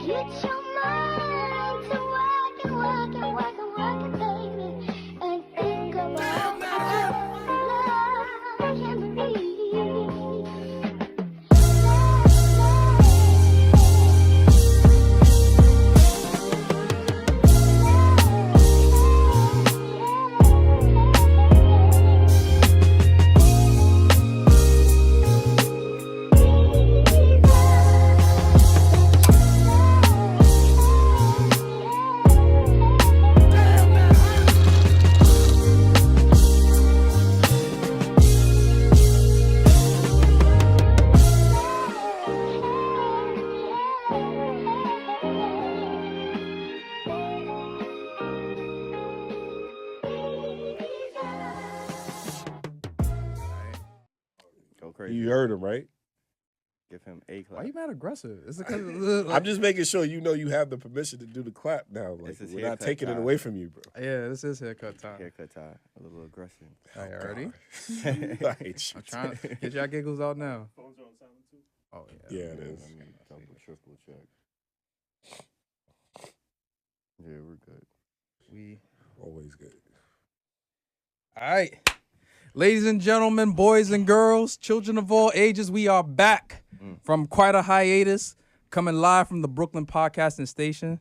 Get your mind to work and work and work and work, baby, and think about love can be. You heard him, right? Give him a clap. Why you mad aggressive? Is it because I'm just making sure you know you have the permission to do the clap now. Like, we're not taking it away from you, bro. Yeah, this is haircut time. Haircut time. A little aggression. All right, ready? I'm trying to get y'all giggles out now. Phones are on silent too. Oh, yeah. Yeah, it is. Double, triple check. Yeah, we're good. We always good. All right. Ladies and gentlemen, boys and girls, children of all ages, we are back from quite a hiatus, coming live from the Brooklyn Podcasting Station.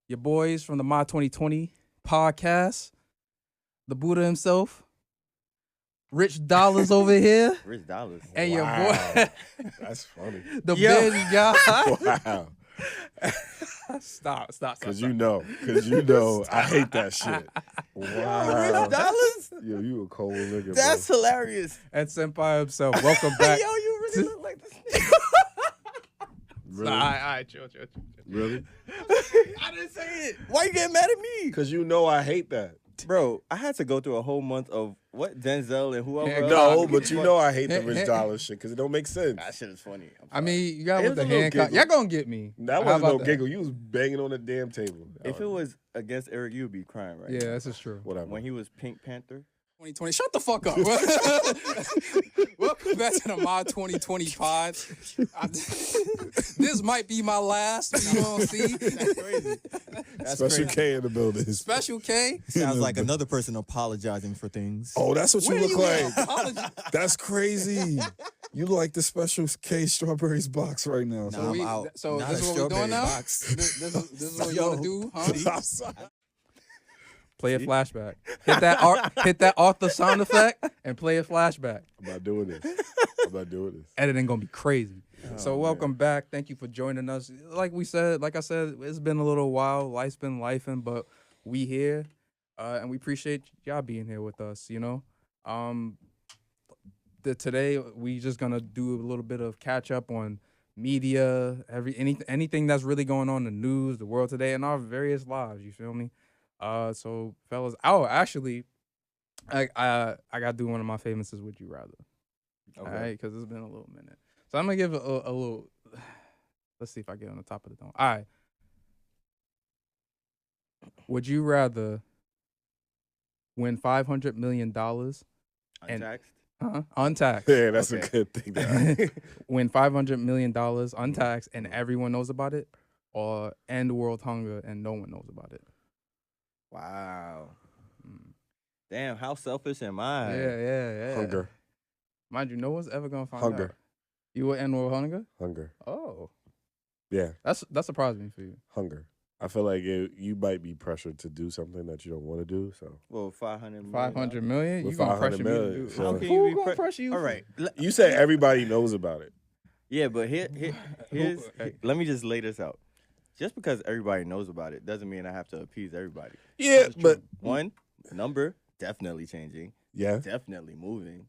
Your boys from the My 2020 podcast, the Buddha himself, Rich Dollars over here. Rich Dollars. And your boy. That's funny. The big guy. Wow. Stop. Because you know, I hate that shit. Wow. Rich Dollars? Yo, you a cold nigga, That's bro. hilarious. And Senpai himself, welcome back. Yo, you really look like this nigga. Really? All right, chill. Really? I didn't say it. Why you getting mad at me? Because you know I hate that. Bro, I had to go through a whole month of what Denzel and whoever. Yeah, No, but you know I hate the Rich Dollar shit because it don't make sense. That shit is funny. I mean, you got It with was the a little hand. giggle. Y'all gonna get me. That How wasn't about no that? giggle. You was banging on the damn table. If it was against Eric, you'd be crying, right? Yeah, this is true. Whatever. When he was Pink Panther. 2020. Shut the fuck up. Welcome back to the My 2020 pod. This might be my last. You know what I'm saying? That's crazy. Special K in the building. Special K. Sounds like another person apologizing for things. Oh, that's what you look like. Apology. That's crazy. You like the Special K strawberries box right now. Nah, I'm out. So Not this a is what we're doing strawberry now? box. This is what you want to do, huh? So. Play a flashback. Hit that Arthur sound effect and play a flashback. I'm not doing this. Editing gonna be crazy. So welcome back. Thank you for joining us. Like I said, it's been a little while. Life's been lifing, but we here, and we appreciate y'all being here with us. You know, today we just gonna do a little bit of catch up on media, anything that's really going on in the news, the world today, and our various lives. You feel me? So fellas, actually, I gotta do one of my famouses. Would you rather? Okay. All right, because it's been a little minute. So I'm gonna give a little. Let's see if I get on the top of the dome. All right. Would you rather win $500 million Untaxed? untaxed? Yeah, that's Okay. a good thing. To Win $500 million untaxed and everyone knows about it, or end world hunger and no one knows about it? Wow. Damn, how selfish am I? Yeah. Hunger. Mind you, no one's ever gonna find Hunger. out. You would end world hunger? Hunger. Oh, Yeah, that surprised me for you. hunger. I feel like you might be pressured to do something that you don't want to do. So Well, 500 million. 500 million? With You gonna 500 pressure me to million, do? so- How can Who you be gonna pressure you? All right. you said everybody knows about it. Yeah, but here's Hey. let me just lay this out. Just because everybody knows about it doesn't mean I have to appease everybody. Yeah, but One, number definitely changing, yeah, definitely moving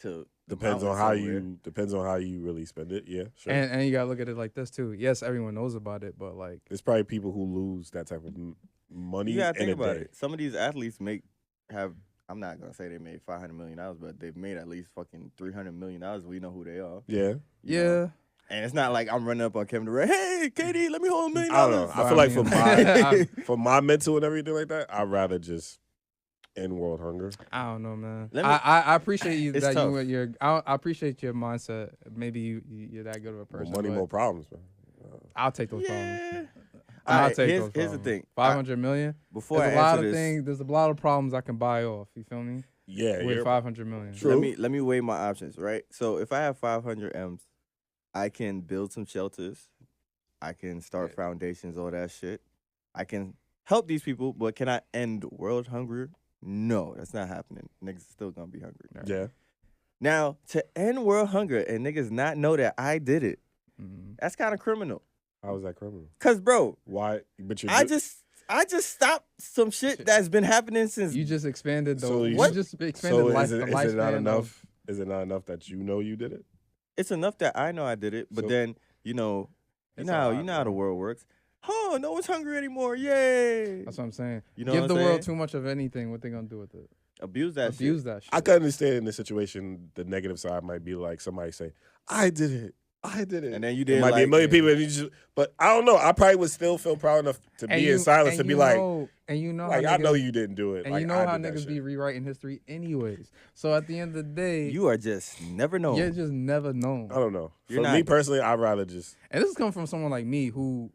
to the depends on mountains how you really spend it. Yeah, sure. And you gotta look at it like this too. Yes, everyone knows about it, but like, There's probably people who lose that type of money You gotta in think a about day. it. Some of these athletes have. I'm not gonna say they made $500 million, but they've made at least fucking $300 million. We know who they are. Yeah, you yeah. know? And it's not like I'm running up on Kevin Durant. Hey, KD, let me hold $1 million. I don't know. I feel like for I- for my mental and everything like that, I'd rather just end world hunger. I don't know, man. Let me- I appreciate you It's that tough. I appreciate your mindset. Maybe you're that good of a person. More money, but more problems, man. I'll take those problems. Yeah. I'll Alright, take here's those the problems. thing. 500 million. Before There's I a lot answer of this, things. There's a lot of problems I can buy off. You feel me? Yeah, With you're 500 million. True. let me weigh my options, right? So if I have 500 M's, I can build some shelters. I can start foundations, all that shit. I can help these people, but can I end world hunger? No, that's not happening. Niggas still gonna be hungry. Yeah. Now, to end world hunger and niggas not know that I did it, Mhm. that's kind of criminal. How is that criminal? Cause bro, Why? But you're I just stopped some shit that's been happening since. You just expanded the. So you what? just expanded So the life. is it the not lifespan enough? of- Is it not enough that you know you did it? It's enough that I know I did it, but So- then you know It's how a lot, the bro. world works. Oh, no one's hungry anymore! Yay! That's what I'm saying. You know Give what the I'm world saying? too much of anything. What they gonna do with it? Abuse that Abuse shit. that shit. I can understand in this situation the negative side might be like somebody say, "I did it, I did it," And then you It did might be a like- million people, and you just. But I don't know. I probably would still feel proud enough to be in silence to be like, and you know, like how I know niggas- you didn't do it. and like, you know I how did that niggas be shit. rewriting history anyways. So at the end of the day, You are just never known. you're just never known. I don't know. You're For me not- personally, I'd rather just. And this is coming from someone like me who,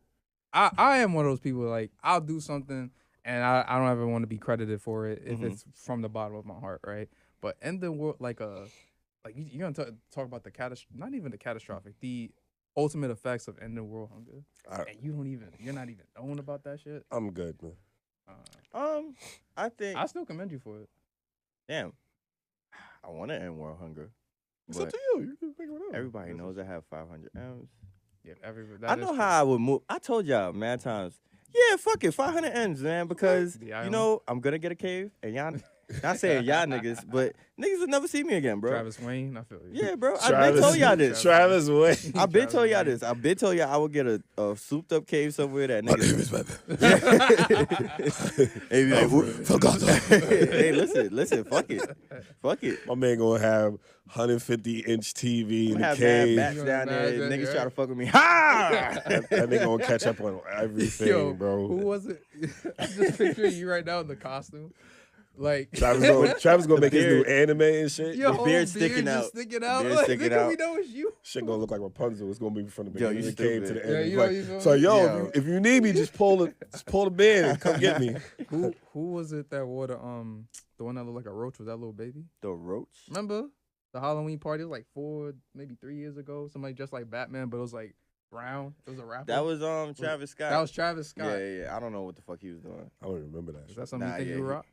I am one of those people like I'll do something and I don't ever want to be credited for it if Mhm. it's from the bottom of my heart, right? But in the world, like you're gonna talk about the not even the catastrophic, the ultimate effects of ending world hunger, and you're not even knowing about that shit. I'm good, man. I think. I still commend you for it. Damn. I want to end world hunger. It's but up to you. You can figure it out. everybody knows I have 500 M's. Yeah, I know how I would move. I told y'all mad times. Yeah, fuck it, 500 M's, man, because The you island. know I'm gonna get a cave, and y'all, not saying y'all niggas, but niggas will never see me again, bro. Travis Wayne, I feel you. Yeah, bro. I been told y'all this. Travis Way. I been told y'all Travis this. I been told y'all I would get a souped up cave somewhere that My name niggas. is Batman. Hey, be like, Forgot. hey, listen, fuck it. My man gonna have 150-inch TV in the Have cave. bats You down there. imagine, Niggas yeah. try to fuck with me. Ha! That nigga gonna catch up on everything, Yo, bro. Who was it? I'm just picturing you right now in the costume. Like Travis gonna make his new beard- anime and shit. your the whole beard beard sticking just out. sticking out. Beard Like, sticking nigga, we out. know it's you. Shit gonna look like Rapunzel. It's gonna be from the Yo, beginning you of the cave to stupid. the end. Yeah, It's you know, like, you feel so me? yo, Yo. if you need me, just pull the bed and come get me. Who was it that wore the one that looked like a roach? Was that little baby? The roach. Remember the Halloween party? It was like 4, maybe 3 years ago. Somebody dressed like Batman, but it was like brown. It was a rapper. That was Travis Scott. That was Travis Scott. Yeah. I don't know what the fuck he was doing. I don't even remember that. Is Shit. that something Nah, you think yeah, you he- rock?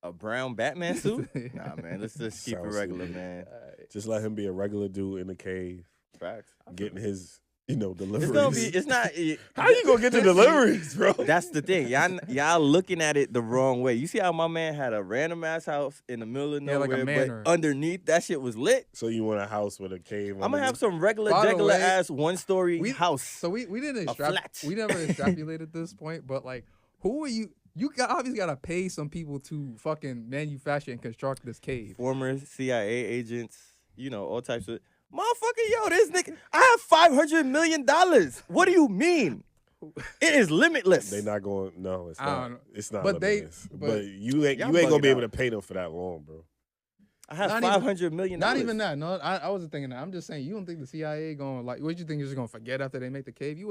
A brown Batman suit? Nah, man. Let's just keep it Sounds regular, stupid. man. Just let him be a regular dude in the cave, Facts. getting his, deliveries. It's gonna be. It's not. How you gonna get the deliveries, bro? That's the thing. Y'all looking at it the wrong way. You see how my man had a random ass house in the middle of Yeah, nowhere, like a manor. but underneath that shit was lit. So you want a house with a cave? I'm gonna have some regular, By the regular way, ass 1-story house. So we didn't A flat. we never extrapolated this point, but like, who are you? You obviously gotta pay some people to fucking manufacture and construct this cave. Former CIA agents, all types of motherfucker. Yo, this nigga, I have $500 million. What do you mean? It is limitless. They not going. No, it's I not. don't know. It's not. But they- limitless. but- But you ain't Y'all gonna be bugging able out. to pay them for that long, bro. I have Not even- $500 million. Not even that. No, I wasn't thinking that. I'm just saying you don't think the CIA going like what you think you're just gonna forget after they make the cave?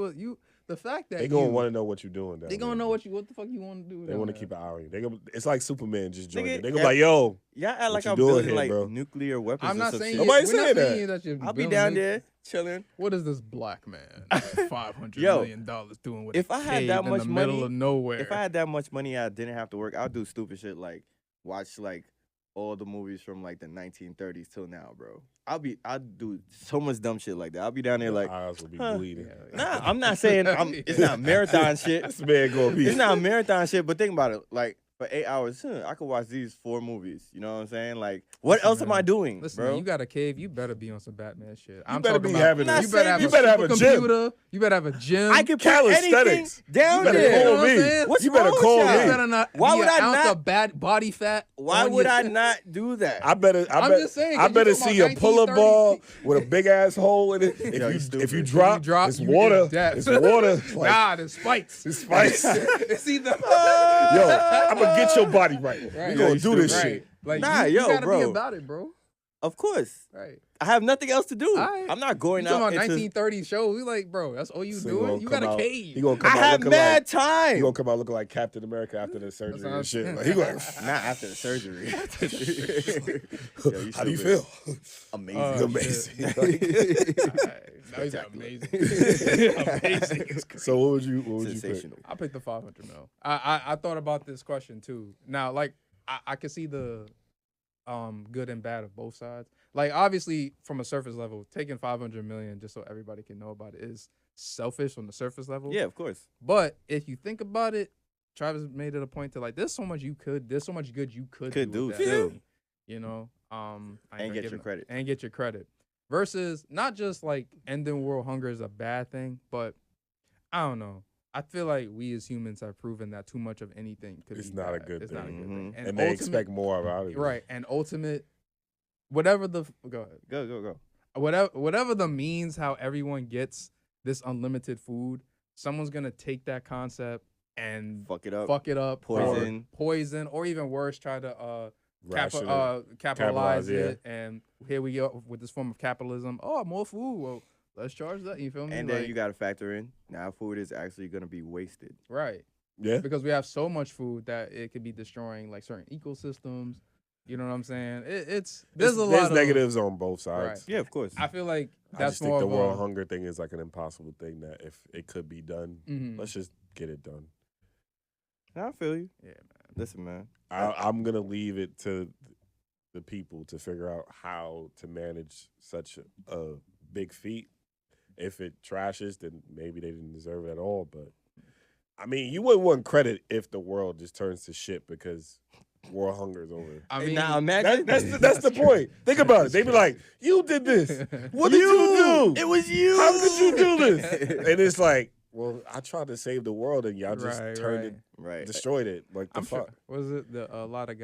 The fact that They gonna want to know what you're doing. they gonna know what the fuck you want to do. They want to keep an eye on you. They gonna. It's like Superman just joined. Nigga, It. They gonna be like, yo, Y'all act like you I'm doing building here, like bro? nuclear weapons. I'm or not some saying shit. Nobody we're not saying that. saying that you're I'll be building down it. there chilling. What is this black man, $500 Yo, million doing with if a I had cave that in much the middle money- of nowhere? If I had that much money, I didn't have to work. I'd do stupid shit like watch like all the movies from like the 1930s till now, bro. I'd do so much dumb shit like that. I'll be down there like, eyes will be huh. bleeding. nah, I'm not saying it's not marathon shit. This man gonna be. It's not marathon shit, but think about it. Like for 8 hours, I could watch these 4 movies. You know what I'm saying? Like, what Listen, else am I man. doing, Listen, bro? man, you got a cave. You better be on some Batman shit. I'm better talking be about, having a- You better have you a better have a gym. computer. You better have a gym. I can put anything Calisthenics. down You better there. You know call what I'm me. saying? What's You better wrong with call y'all? me. You better not. Why be would an I ounce not- of bad body fat? Why on would your- I not do that? I better. I'm just saying, 'cause I you better talking see a about pull-up 1930s. ball with a big ass hole in it. Yo, you If stupid. you drop, it's you water. get death. It's water. Like, Nah, there's spikes. it's spice. Yo, It's either I'm gonna get your body right. Right. We gonna you do this stupid. shit. Like, Nah, you yo, gotta bro. be about it, bro. Of course. Right. I have nothing else to do. Alright. I'm not going You out talking about into... 1930s shows? We like, bro, that's all you So doing? You got a cave. He gonna I come out have looking mad like, time. he gonna come out looking like Captain America after the surgery what I'm and shit. saying. Like, he like, Not after the surgery. Yo, how do you feel? Amazing. Oh, Amazing. Alright. No, he's amazing. Amazing. It's crazy. So what would you pick? Sensational. I picked the 500 mil. I thought about this question too. Now, like, I can see the good and bad of both sides. Like, obviously, from a surface level, taking 500 million just so everybody can know about it is selfish on the surface level. Yeah, of course. But if you think about it, Travis made it a point to, like, there's so much good you could do with that still. money, you know. I ain't And gonna get give your it- credit. and get your credit. Versus not just like ending world hunger is a bad thing, but I don't know. I feel like we as humans have proven that too much of anything could It's be not a bad. good It's not a thing. good thing. And they expect more out of it. Right. And ultimate, whatever the go ahead. Go. Whatever the means how everyone gets this unlimited food, someone's gonna take that concept and Fuck it up. poison, or even worse, try to Ration it. capitalize Capitalize, it. And here we go with this form of capitalism. Oh, more food. Well, let's charge that. You feel me? And then you got to factor in, now food is actually going to be wasted. right. Yeah. Because we have so much food that it could be destroying like certain ecosystems. You know what I'm saying? There's a lot There's of negatives on both sides. Right. Yeah, of course. I feel like I that's just think more the of world a, hunger thing is like an impossible thing that if it could be done, Mhm. let's just get it done. I feel you. Yeah, man. Listen, man. I'm gonna leave it to the people to figure out how to manage such a big feat. If it trashes, then maybe they didn't deserve it at all. But I mean, you wouldn't want credit if the world just turns to shit because world hunger is over. I mean, Now imagine. That's the point. Think about it. They be like, "You did this. What did you do? It was you. How could you do this?" And it's like, well, I tried to save the world, and y'all just Right, turned right. it, Right. destroyed it. Like the I'm fuck. sure. Was it a lot of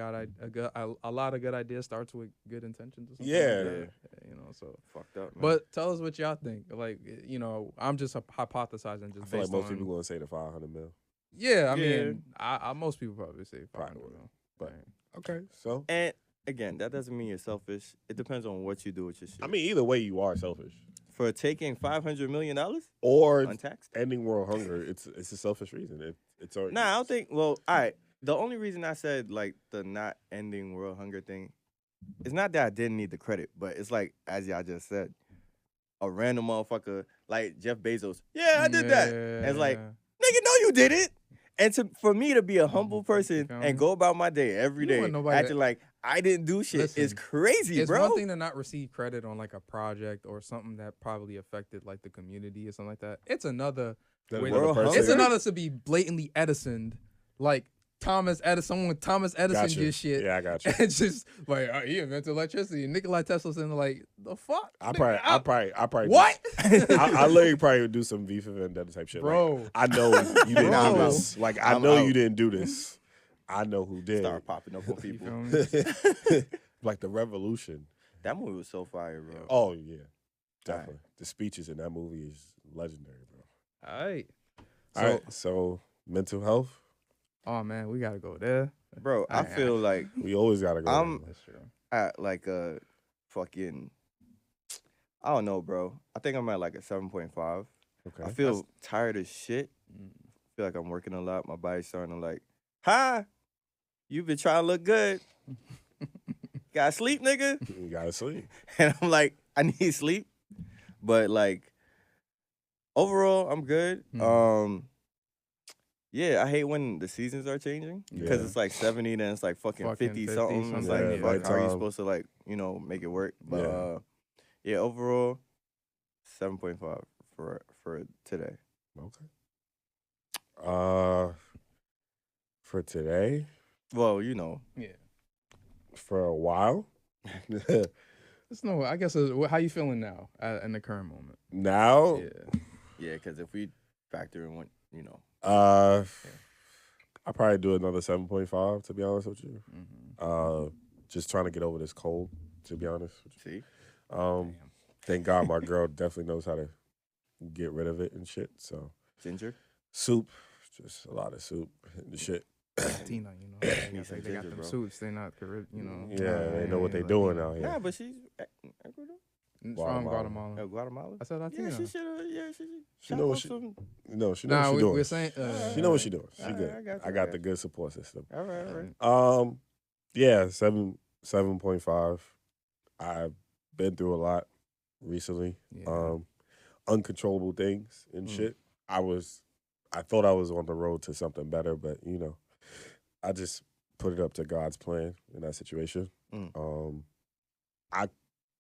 good ideas starts with good intentions or something? Yeah. Like that? You know, so. Fucked up, man. But tell us what y'all think. Like, you know, I'm just hypothesizing just I feel like based most on. people gonna say the 500 mil. Yeah, I Yeah. mean, I most people probably say 500 Probably. mil. But- Right. Okay, so And again, that doesn't mean you're selfish. It depends on what you do with your shit. I mean, either way, you are selfish. For taking $500 million Or untaxed? ending world hunger, it's a selfish reason. It's already. Nah, I don't think. Well, all right. The only reason I said like the not ending world hunger thing, it's not that I didn't need the credit, but it's like as y'all just said, a random motherfucker like Jeff Bezos. Yeah, I did that. And it's like, nigga, no, you didn't. And for me to be a humble person feel me? and go about my day every You don't day want nobody acting like I didn't do shit is Listen, crazy, it's bro. one thing to not receive credit on like a project or something that probably affected like the community or something like that. It's another. That way another World person- hunger? It's another to be blatantly Edison, like Thomas Edison. Someone Thomas Edison Got you. did shit. Yeah, I got you. It's just like he invented electricity. Nikola Tesla's in like the fuck. I Nigga, probably. What? I literally probably would do some V for Vendetta type shit. Bro. Like, I know you didn't do Bro. this. Like, I I'm know out. you didn't do this. I know who did. Start popping up on You people. feel me? Like the revolution. That movie was so fire, bro. Oh yeah, definitely. The speeches in that movie is legendary, bro. All right. All right, so mental health. Oh man, we gotta go there. Bro, I Alright, feel like We always gotta go. I'm- there. That's true. at like a fucking, I don't know, bro. I think I'm at like a 7.5. Okay. I feel tired as shit. Feel like I'm working a lot. My body's starting to like, hi, you've been trying to look good. Gotta sleep, nigga. You gotta sleep. And I'm like, I need sleep. But like, overall, I'm good. Yeah, I hate when the seasons are changing because Yeah. it's like 70, then it's like fucking 50 something. It's something, like, yeah, fuck, right how are you time. supposed to like, make it work? But Yeah. yeah, overall, 7.5 for today. Okay. For today, Well, Yeah. for a while. It's no. I guess. How you feeling now in the current moment? Now, Yeah. yeah, because if we factor in what, I probably do another 7.5. To be honest with you, Mm-hmm. just trying to get over this cold. To be honest, with see, you. Thank God my girl definitely knows how to get rid of it and shit. So ginger. soup, just a lot of soup and shit. Tina, you know, they Need got, some they got ginger, them bro. suits. They not, you know. Yeah, they know what they like, doing you know. out here. Nah, but she's Ecuador? From Guatemala. Guatemala. Guatemala. I said Latina. Yeah, she should have. Yeah, she She chop know what up she- some. No, she know Nah, what she doing. we're saying. She know what she doing. She Alright, good. I got you, I I got got the you. good support system. All right. Yeah, 7.5. I've been through a lot recently. Yeah. Uncontrollable things and shit. I thought I was on the road to something better, but you know, I just put it up to God's plan in that situation. I'm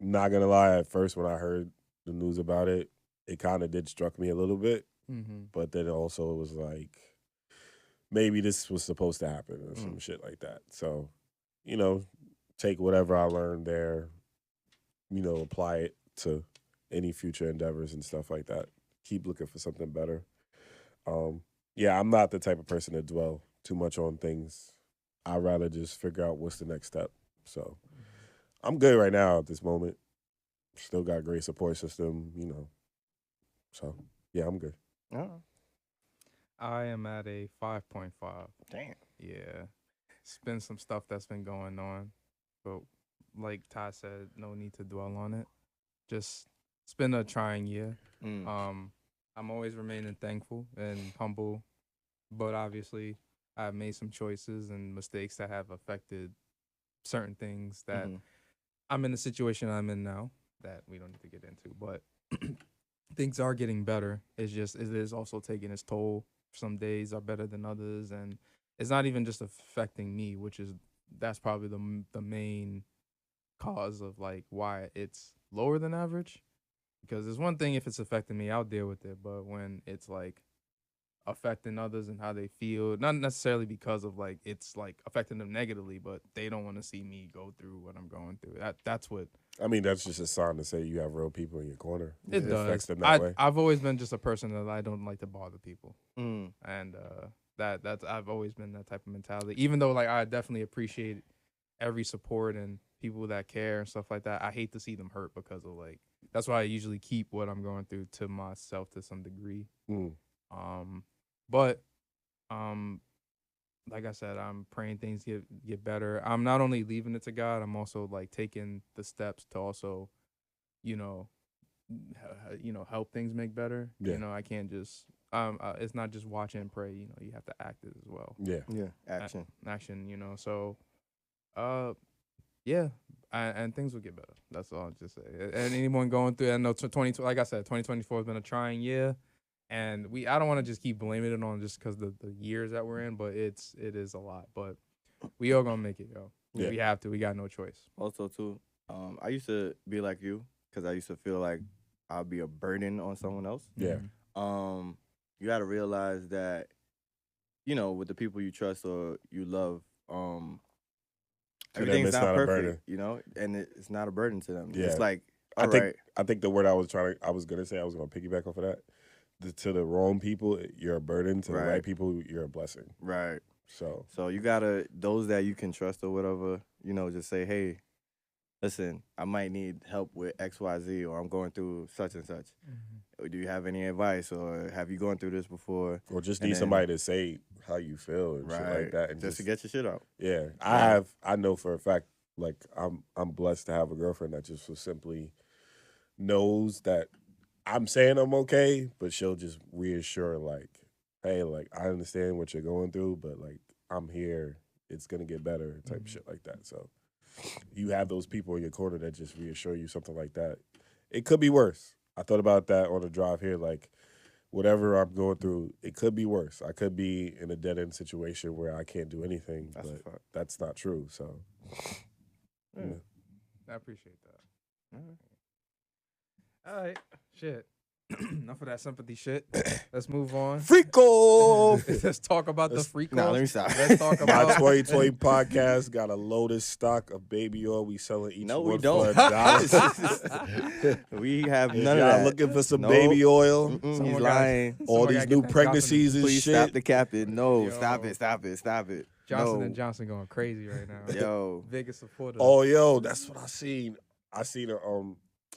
not gonna lie, at first when I heard the news about it, it kind of did struck me a little bit, but then also it was like, maybe this was supposed to happen or some shit like that. So, you know, take whatever I learned there, you know, apply it to any future endeavors and stuff like that. Keep looking for something better. Yeah, I'm not the type of person to dwell too much on things. I'd rather just figure out what's the next step. So I'm good right now at this moment. Still got a great support system, you know. So yeah, I'm good. I am at a 5.5. Damn. Yeah. It's been some stuff that's been going on. But like Ty said, no need to dwell on it. Just, it's been a trying year. I'm always remaining thankful and humble. But obviously, I've made some choices and mistakes that have affected certain things that I'm in the situation I'm in now that we don't need to get into. But things are getting better. It's just, it is also taking its toll. Some days are better than others. And it's not even just affecting me, that's probably the main cause of like why it's lower than average. Because there's one thing if it's affecting me, I'll deal with it. But when it's like affecting others and how they feel, not necessarily because of like it's like affecting them negatively, but they don't want to see me go through what I'm going through. That's what I mean, that's just a sign to say you have real people in your corner. it does. Affects them that way. I've always been just a person that I don't like to bother people, Mm. and that's I've always been that type of mentality. Even though like I definitely appreciate every support and people that care and stuff like that, I hate to see them hurt because of like that's why I usually keep what I'm going through to myself to some degree. But like I said, I'm praying things get better. I'm not only leaving it to God, I'm also like taking the steps to also, you know, help things make better. Yeah. You know, I can't just it's not just watch and pray. You know, you have to act it as well. Yeah. Yeah. Action. Action. You know, so yeah, and things will get better. That's all I'll just say. And anyone going through, I know 2020, like I said, 2024 has been a trying year. And I don't want to just keep blaming it on just because the years that we're in, but it is a lot. But we are gonna make it, yo. Yeah. We have to. We got no choice. Also, too, I used to be like you because I used to feel like I'd be a burden on someone else. Yeah. You got to realize that, you know, with the people you trust or you love, everything's it's not not a burden. perfect, you know, and it's not a burden to them. Yeah. It's like, I all think right, I think the word I was gonna say, I was gonna piggyback off of that. To the wrong people, you're a burden. To the Right. right people, you're a blessing. right. So So you gotta, those that you can trust or whatever, you know, just say, hey, listen, I might need help with XYZ or I'm going through such and such. Or do you have any advice or have you gone through this before? or just And need then- somebody to say how you feel and shit Right. like that, and just to get your shit out. yeah. I know for a fact, like I'm blessed to have a girlfriend that just so simply knows that I'm saying I'm okay, but she'll just reassure like, hey, like I understand what you're going through, but like I'm here. It's gonna get better, type shit like that. So you have those people in your corner that just reassure you something like that. It could be worse. I thought about that on the drive here, like whatever I'm going through, it could be worse. I could be in a dead end situation where I can't do anything, That's a but fact. that's not true. So Yeah. I appreciate that. All right, shit. Enough of that sympathy shit. Let's move on. freak off. Let's talk about the freak Nah, offs. let me stop. Let's talk My about 2020 podcast got a loaded stock of baby oil. We selling each No, one we for don't. $1. We have If none of y'all that. looking for some Nope. baby oil, He's Someone lying. all Someone these gotta new get that pregnancies and Please shit. stop the capping. No, Yo. stop it, stop it, stop it. Johnson&Johnson going crazy right now. Yo. Biggest supporter. Oh, yo, that's what I seen. I seen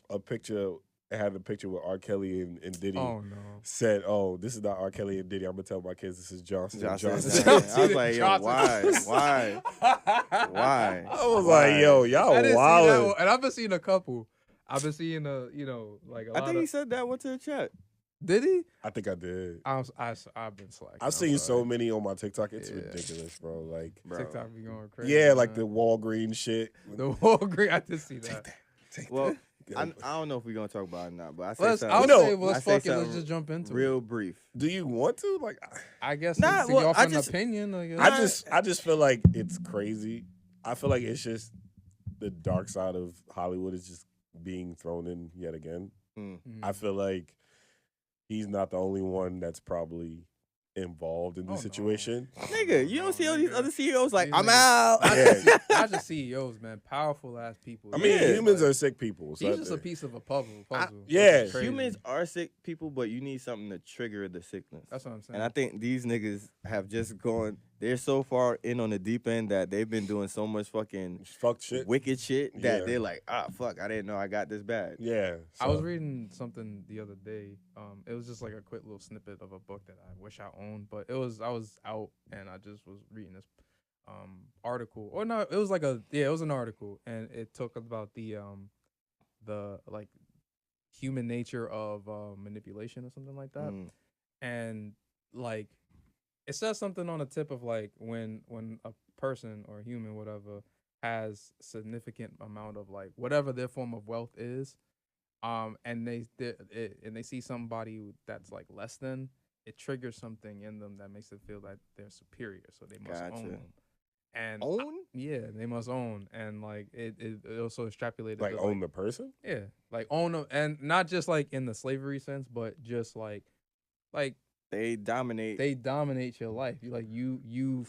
a picture it had a picture with R. Kelly and Diddy. Oh no. Said, "Oh, this is not R. Kelly and Diddy. I'm gonna tell my kids this is Johnson and Johnson." I was like, yo, why? Why? I was like, yo, y'all I didn't see that wildin'. one. And I've been seeing a couple. I've been seeing like a lot I think he of. said that one to the chat. Did he? I think I did. I've been slacking. I've seen so sorry. many on my TikTok. It's Yeah. ridiculous, bro. Like, Bro. TikTok be going crazy. yeah, like man. the Walgreens shit. the whole green. I did see that. Well, that. I don't know if we're gonna talk about it or not, but I say Let's. something. I'll No, say. Well, let's I say fuck it. Let's something just jump into real it. brief. Do you want to? Like, I guess. Nah, to well, offer I an just- opinion. I guess. I just feel like it's crazy. I feel like it's just the dark side of Hollywood is just being thrown in yet again. Mm. I feel like he's not the only one that's probably involved in this Oh, no. situation. Nigga, you don't see all these nigga. other CEOs like, These I'm niggas- out. Yeah. Not just CEOs, man. Powerful ass people. I mean, Yeah, humans but are sick people. So He's just a piece of a puzzle. yeah. Which is crazy. Humans are sick people, but you need something to trigger the sickness. That's what I'm saying. And I think these niggas have just gone, they're so far in on the deep end that they've been doing so much fucking fucked shit. wicked shit that Yeah. they're like, fuck, I didn't know I got this bad. Yeah. I was so- reading something the other day. It was just like a quick little snippet of a book that I wish I owned, but I was out and I just was reading this article. Or no, it was like it was an article and it talked about the like human nature of manipulation or something like that. Mm. And like it says something on the tip of like when a person or a human whatever has significant amount of like whatever their form of wealth is, and they see somebody that's like less than, it triggers something in them that makes it feel that they're superior, so they must Gotcha. own them. And Own? yeah, they must own, and like it also extrapolated like to, own the person. yeah, like own them, and not just like in the slavery sense, but just like They dominate. they dominate your life. You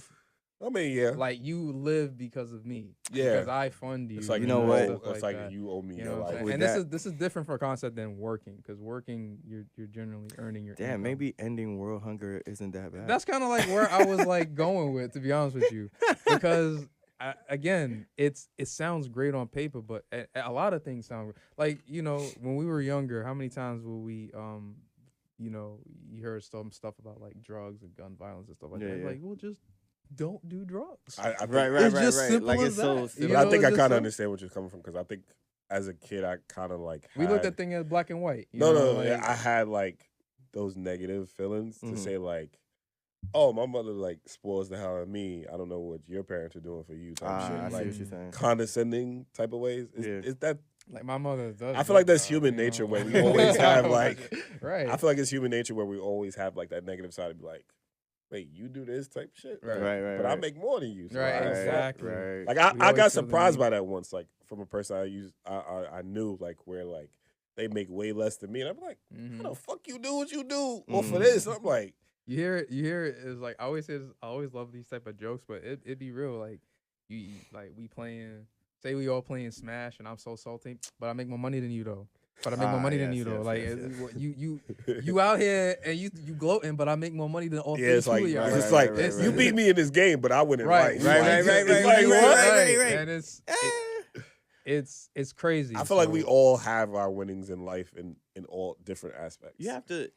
I mean, yeah. like you live because of me. Yeah. Because I fund you. It's like You know you what? owe- stuff It's like that. you owe me You your know what I'm life. saying? With And that- this is different for a concept than working, because working you're generally earning your Damn, income. maybe ending world hunger isn't that bad. That's kind of like where I was like going with, to be honest with you, because again, it sounds great on paper, but a lot of things sound like, when we were younger, how many times were we you heard some stuff about like drugs and gun violence and stuff like Yeah, that. yeah. Like, well, just don't do drugs. I think, right. It's just simple Like as it's so that. simple. You But I know, think I just kind so- of understand what you're coming from, because I think as a kid I kind of like We looked had- at things as black and white. you No, know, no, like, I had like those negative feelings to Mhm. say like, oh, my mother like spoils the hell out of me. I don't know what your parents are doing for you type I shit. see Like what you're saying. condescending type of ways. Is, Yeah. is that? like my mother does. I feel like that, that's dog, human you know, nature where like- we always have like. right. I feel like it's human nature where we always have like that negative side to be like, wait, you do this type shit, Right. Right. But I make more than you. So Right, I don't fuck. exactly. Right. Like We I always got feel the surprised need. by that once, like from a person I knew like where like they make way less than me, and I'm like, Mhm. how the fuck you do what you do? Well, for Mm. this, I'm like, You hear it. It's like I always say. I always love these type of jokes, but it be real. Like you like we playing. Say we all playing Smash, and I'm so salty, but I make more money than you though. But I make more money than yes, you though. yes, Like yes, it's- you out here and you gloating, but I make more money than all yeah, three it's like of y'all. it's right, like right, you right. beat me in this game, but I win in Right, life. right, Like, right, right, it's right, like, right, what? right. And Eh. it's crazy. I feel like we So- all have our winnings in life in all different aspects. You have to,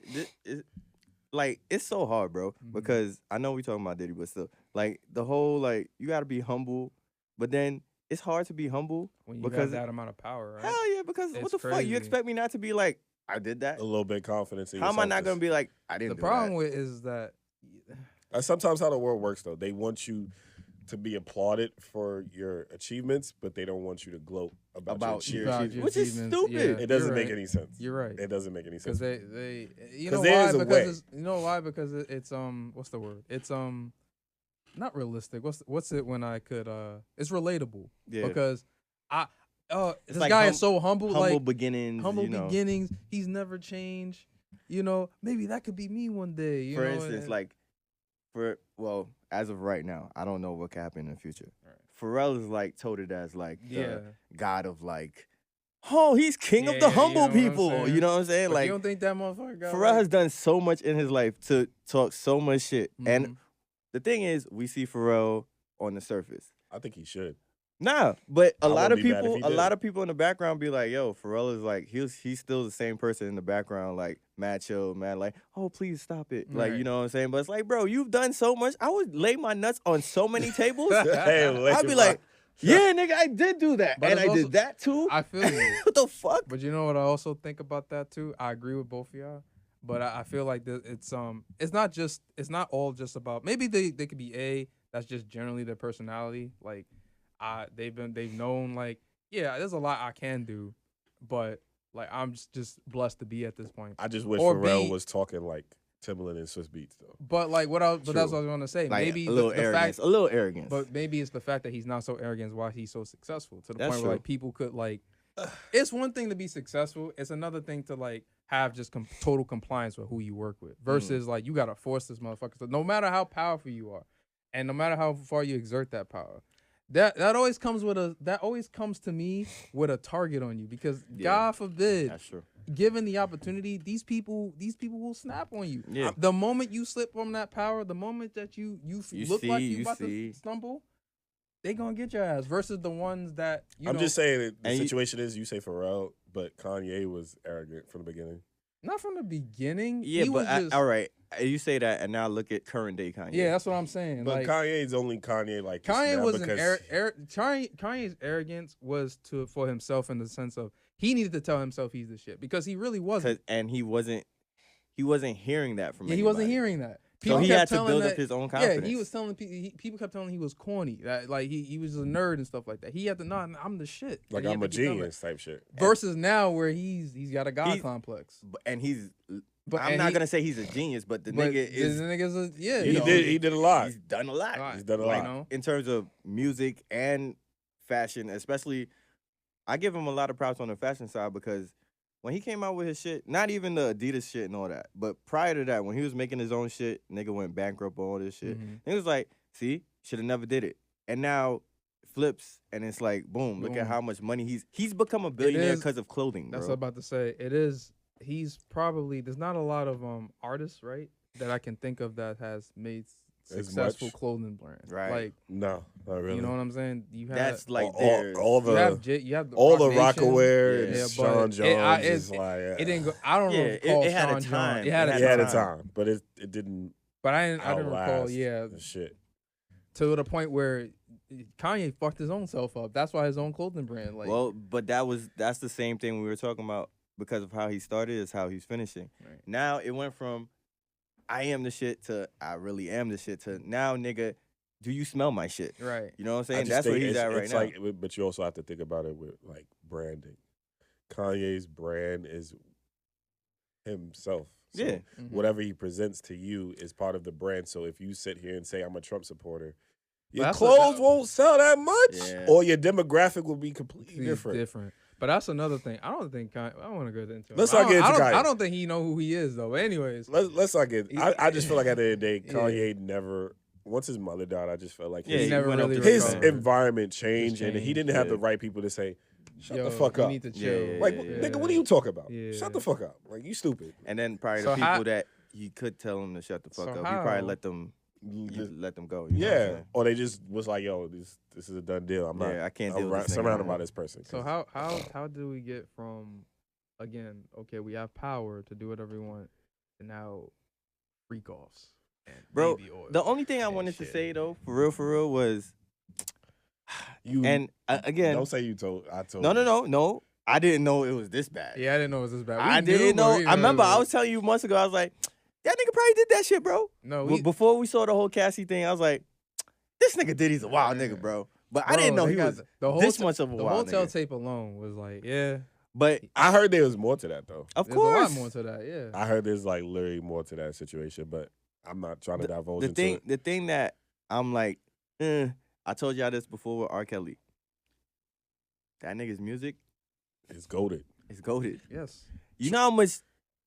like, it's so hard, bro. Mhm. Because I know we talking about Diddy, but still, like, the whole, like, you got to be humble, but then it's hard to be humble. when you have because- that amount of power, right? Hell yeah, because what It's the fuck? crazy. You expect me not to be like, I did that? a little bit confidence in How am I yourself not is- going to be like, I The didn't do problem that? with is that That's sometimes how the world works, though. They want you to be applauded for your achievements, but they don't want you to gloat about, About your your achievements. your Which is achievements, stupid. yeah, It doesn't you're make right. any sense. You're right. It doesn't make any sense. Because they you 'Cause know there why? is a Because way. it's, you know why? Because it's what's the word? It's not realistic. What's it when I could it's relatable. Yeah. Because this like guy is so humble, humble like beginnings. humble you know. beginnings. He's never changed. Maybe that could be me one day. You For know, instance, and- like, as of right now, I don't know what could happen in the future. Right. Pharrell is like touted as like the yeah. god of like, oh, he's king of Yeah, the you humble know what I'm people. saying? You know what I'm saying? But Like, you don't think that motherfucker got Pharrell has done so much in his life to talk so much shit. And Mhm. the thing is, we see Pharrell on the surface. I think he should. Nah, but a I lot wouldn't of be mad if people, he a did. lot of people in the background be like, "Yo, Pharrell is like he's still the same person in the background, like mad chill, mad like, oh please stop it, like you Right. know what I'm saying." But it's like, bro, you've done so much. I would lay my nuts on so many tables. Hey, I'd be like, yeah, nigga, I did do that, But and it's I also- did that too. I feel you. What the fuck? But you know what I also think about that too? I agree with both of y'all. But I feel like it's not all just about, maybe they could be that's just generally their personality. Like they've known like, yeah, there's a lot I can do, but like I'm just blessed to be at this point. I just wish Or Pharrell B- was talking like Timbaland and Swiss Beats though. But like that's what I was True. gonna say. Like Maybe a little the arrogance, fact, a little arrogance. but maybe it's the fact that he's not so arrogant is why he's so successful, to the That's point where true. like people could like, it's one thing to be successful. It's another thing to like have just total compliance with who you work with versus like you gotta force this motherfucker. So no matter how powerful you are, and no matter how far you exert that power, that always comes to me with a target on you, because Yeah. God forbid, That's true. given the opportunity, these people will snap on you. Yeah. The moment you slip from that power, the moment that you look like you about to stumble, they gonna get your ass. Versus the ones that I'm just saying that the and you- situation is you say Pharrell, but Kanye was arrogant from the beginning. not from the beginning. Yeah, he but was just, all right, you say that, and now look at current day Kanye. yeah, that's what I'm saying. But Like Kanye's only Kanye like this Kanye now was because Kanye's arrogance was for himself, in the sense of he needed to tell himself he's the shit, because he really wasn't. and he wasn't hearing that from. Yeah, he wasn't anybody. hearing that. So People he kept had to telling build that, up his own Yeah, confidence. he was telling people kept telling him he was corny. That like he was a nerd and stuff like that. He had to I'm the shit. like And he I'm a had to keep telling genius type shit. it. Versus now where he's got a god He's- complex. And he's. But I'm and not he- gonna say he's a genius, but the but nigga is. the nigga's a, yeah. He you know, did a lot. He's done a lot. Right. He's done a Like lot. know? in terms of music and fashion, especially. I give him a lot of props on the fashion side, because when he came out with his shit, not even the Adidas shit and all that, but prior to that, when he was making his own shit, nigga went bankrupt on all this shit. Mhm. He was like, see, should have never did it. And now flips, and it's like, boom, look Boom. at how much money he's become a billionaire is- because of clothing, That's bro. what I'm about to say. It is. He's probably, there's not a lot of artists, right, that I can think of that has made As successful much. clothing brands. Right. Like, No, not really. you know what I'm saying? You have That's like all you have the the all the Roc Nation. Rockaware Yeah, and but Sean it- Jones I- is like It didn't go. I don't Yeah, recall it had a Sean John. time. It had It a he had a time. time, but it didn't But I didn't recall. outlast Yeah, the shit. to the point where Kanye fucked his own self up. That's why his own clothing brand. Like, well, but that's the same thing we were talking about, because of how he started is how he's finishing. Right. Now it went from I am the shit to I really am the shit to now, nigga, do you smell my shit? right. You know what I'm I saying? just That's where think he's at right it's now. like, but you also have to think about it with like branding. Kanye's brand is himself. So Yeah. Mhm. whatever he presents to you is part of the brand. So if you sit here and say I'm a Trump supporter, your that's clothes won't sell that much, Yeah. or your demographic will be completely He's different. But that's another thing. I don't think I don't want to go into it. Let's I not get don't- into I don't, Kanye. I don't think he know who he is though. But anyways, Let's not get. I just feel like at the end of the day, Yeah. Kanye never. Once his mother died, I just felt like Yeah, his, he never went up really to his recovered. environment changed, and he changed, didn't have the yeah. right people to say, "Shut Yo, the fuck you up." need to Yeah, chill. yeah, Like, yeah, nigga, what are you talking about? Yeah. Shut the fuck up. Like, you stupid. And then probably So the people how- that he could tell him to shut the fuck So up, he how- probably let them go. You know what I'm Yeah. saying? Or they just was like, yo, this is a done deal. I'm not. Yeah, I can't I'm deal with this nigga surrounded no by more. this person. So how do we get from, again, okay, we have power to do whatever we want, to now freak offs and Bro, baby oil The only thing I and wanted to shit. say though, for real, was, you and again, don't say you told. I told. no, you. I didn't know it was this bad. Yeah, I didn't know it was this bad. We I knew, didn't but know. we I remember never- I was telling you months ago. I was like, that nigga probably did that shit, bro. no. Before we saw the whole Cassie thing, I was like, this nigga Diddy's a wild nigga, bro. But I didn't know he was the this much of a the wild hotel nigga. tape alone was like, yeah, But I heard there was more to that though. of there's course, a lot more to that. Yeah, I heard there's like literally more to that situation, but I'm not trying to divulge into it. the thing that I'm like, I told y'all this before with R. Kelly. That nigga's music It's goaded. is goated. yes. You know how much,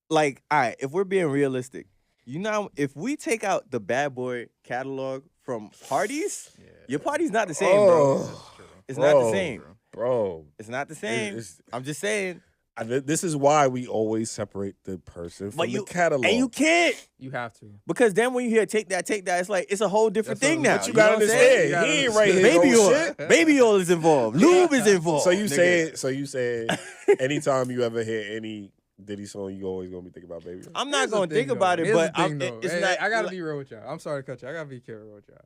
like, all right, if we're being realistic, you know, if we take out the Bad Boy catalog from parties, Yeah, your party's not the same, bro. Oh, It's not the bro. same. Bro, It's not the same. it's- I'm just saying, This is why we always separate the person from the catalog. And you can't. You have to. Because then when you hear take that, it's like it's a whole different That's thing what- now. But you know gotta what I'm saying? understand, he ain't right here. Baby oil, shit. baby oil is involved. Lube is involved. So you nigga. say, anytime you ever hear any Diddy song, you always gonna be thinking about baby. I'm not Here's the gonna thing, think about it, Here's but the thing, though. it's Hey, not. I gotta be real with y'all. I'm sorry to cut you. I gotta be real with y'all.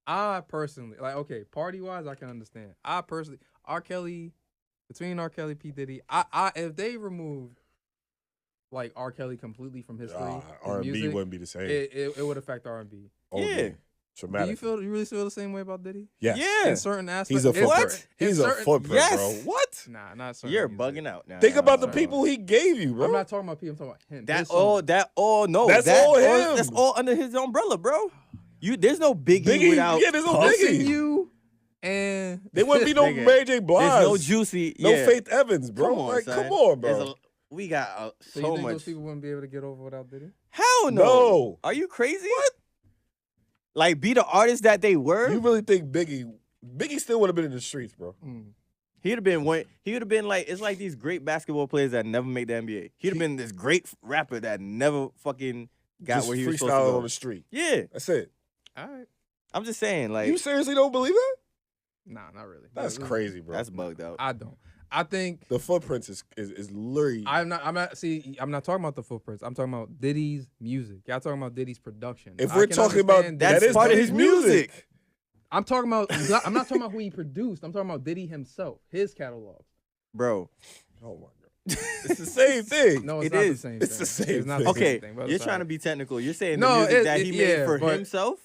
I personally, okay, party wise, I can understand. I personally, R. Kelly, between R. Kelly, P. Diddy, I if they removed like R. Kelly completely from history, his R&B music, wouldn't be the same. it would affect R&B. Yeah. Traumatic. Do you really feel the same way about Diddy? Yes. Yeah. In certain aspects, He's a in footprint. certain- in He's a certain- footprint, Yes. bro. What? Nah, not certain. You're music. bugging out now. Think about the Nah. people he gave you, bro. I'm not talking about people. I'm talking about him. His song. No. That's all him. That's all under his umbrella, bro. There's no Biggie, Biggie, without. yeah, there's no Puff. Biggie. Missing you and There wouldn't be no Nigga, Mary J. Blige. There's no Juicy. No yeah. Faith Evans, bro. Come on, like, son. come on, There's bro. we got So so you think much. those people wouldn't be able to get over without Diddy? Hell no. No. Are you crazy? What? Like be the artist that they were. You really think Biggie still would have been in the streets, bro? He'd have been one. He would have been like it's like these great basketball players that never make the NBA. He'd have been this great rapper that never fucking got Just where he was supposed to freestyling go. on the street. Yeah, That's it. All right. I'm just saying, like You seriously don't believe that? Nah, not really. That's crazy, bro. that's bugged out. I don't. I think The footprints is literally. I'm not talking about the footprints. I'm talking about Diddy's music. Y'all talking about Diddy's production. if I we're can talking about understand That's that Diddy's is part of Diddy's his music. I'm talking about. I'm not talking about who he produced. I'm talking about Diddy himself, his catalog. Bro. Oh my god, it's the same thing. No, it's It not is. the same. It's the thing. same It's not thing. the same Okay, thing, but you're it's trying to alright. be technical. You're saying No, the music it- that he it- made yeah, for but- himself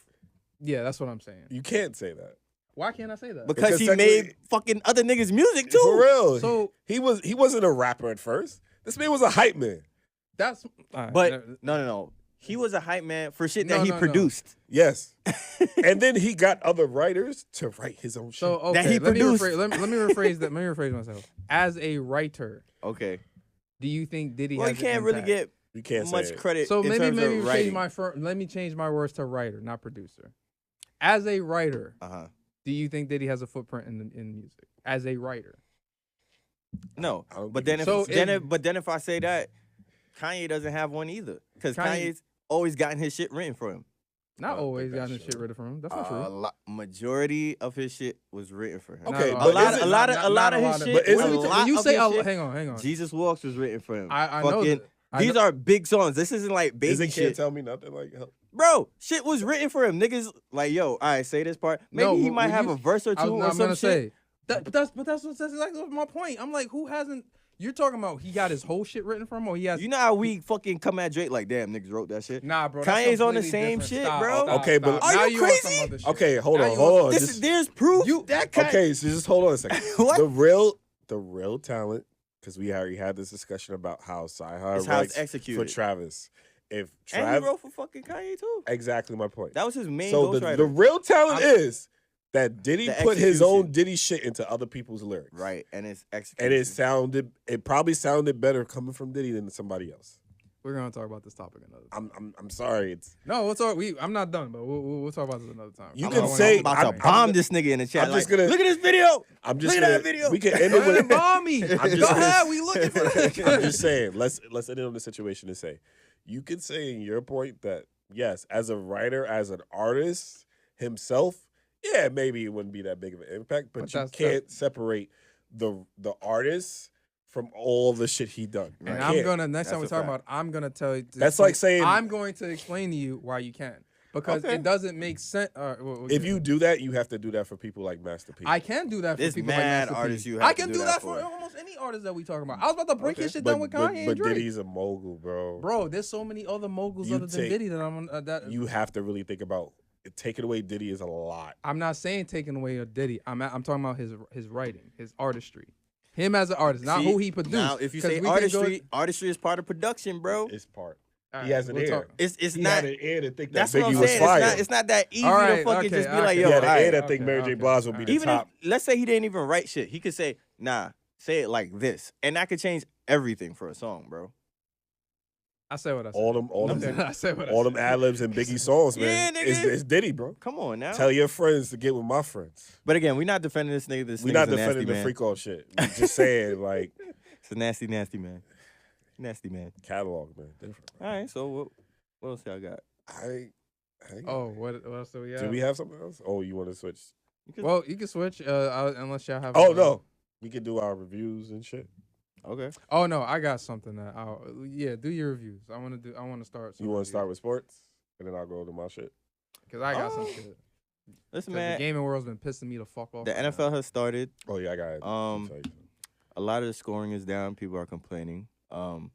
Yeah, that's what I'm saying. You can't say that. Why can't I say that? because Because he technically- made fucking other niggas music too. For real. So- he wasn't a rapper at first. This man was a hype man. That's all right, But no. He was a hype man for shit that No, he no. produced. Yes. And then he got other writers to write his own shit. so okay. That he let me produced. rephrase. Let me rephrase that. Let me rephrase myself. As a writer, Okay. do you think Diddy Well, has you can't an really impact? get you can't much say it. credit So in maybe terms of writing. let me change my words to writer, not producer. As a writer, Uh-huh. do you think Diddy has a footprint in music? As a writer, No. I don't But think then so. if I say that, Kanye doesn't have one either. Because Kanye- Kanye's always gotten his shit written for him. not I don't always think got his that's shit true. written from him. That's not true. Majority of his shit was written for him. Okay, Not but a lot, is it- a lot of not his shit. But isn't a it- lot When you of say, his shit, hang on. Jesus Walks was written for him. I know Fucking- that. I These know- are big songs. This isn't like baby Isn't shit. Can't Tell Me Nothing like hell? Bro, shit was written for him. Niggas like, yo, all right, say this part. Maybe No, he but might when have you- a verse or two or I'm some gonna shit. say that, but that's exactly my point. I'm like, who hasn't? You're talking about he got his whole shit written from, or he has? You know how we fucking come at Drake like, damn, niggas wrote that shit. Nah, bro. Kanye's that's on the completely same different. shit, Stop, bro. stop, Okay, but- stop. Are Now you on some crazy? other shit. Okay, hold Now on, you hold on on. This Just- is there's proof. that Kanye, Okay, so just hold on a second. What? The real talent, because we already had this discussion about how Sci-Hi It's how it's writes for executed. Travis. If And he Travis, wrote for fucking Kanye too. exactly my point. That was his main So the ghostwriter. real talent is that Diddy The put his own execution. Diddy shit into other people's lyrics. Right, and it's And execution. it probably sounded better coming from Diddy than somebody else. We're gonna talk about this topic another time. I'm sorry. No, we'll talk. I'm not done, but we'll talk about this another time. You I'm can not- say- I'm about I'm- to bomb this nigga in the chat. I'm just like, gonna- look at this video. I'm just Look at gonna, that video. We can end Go it ahead and with. bomb me. I'm just Go gonna- ahead. We looking for that. I'm just saying. Let's end it on the situation to say, you could say in your point that yes, as a writer, as an artist himself, yeah, maybe it wouldn't be that big of an impact, but you that's- can't separate the artist from all the shit he done. And You I'm can't. gonna next time we That's a talk fact. about, I'm gonna tell you. That's like saying- I'm going to explain to you why you can, because Okay. it doesn't make sense. If you do that, you have to do that for people like Master P. I can do that for There's people mad like Master P. artists you have I to can do do that that for for. almost any artist that we talking about. I was about to break his shit but, down with Kanye but and Drake. Diddy's a mogul, bro. Bro, there's so many other moguls You other than take- Diddy that I'm that You have to really think about taking away Diddy is a lot. I'm not saying taking away a Diddy. I'm talking about his writing, his artistry. Him as an artist, not See, who he produced. Now, if you 'Cause say we can go- artistry is part of production, bro. It's part. All He right, has an we'll ear. talk. It's He not. had an ear to think that That's what Biggie I'm was saying. fire. It's not that easy All to right, fucking okay, just be okay. like, He yo, had an ear alright. that think okay, Mary J. okay, Blige would be alright. the Even top. if, let's say he didn't even write shit, he could say, nah, say it like this, and that could change everything for a song, bro. I said what I said. all them I said what I all said. them ad libs and Biggie songs, man. Yeah, nigga. It's Diddy, bro. Come on now. Tell your friends to get with my friends. But again, we're not defending this nigga. This We're nigga's not a nasty defending the man. freak off shit. We're just saying, like, It's a nasty, nasty man. Nasty man. Catalog, man. Different. All right, so what else y'all got? I Oh, what else do we have? Do we have something else? Oh, you want to switch? Well, you can switch unless y'all have. Oh no, we can do our reviews and shit. Okay. Oh no, I got something that do your reviews. I want to start. You want to start with sports, and then I'll go to my shit. Because I got some shit. Listen, 'Cause man. the gaming world's been pissing me the fuck off. The NFL has started. Oh yeah, I got it. A lot of the scoring is down. People are complaining. I'm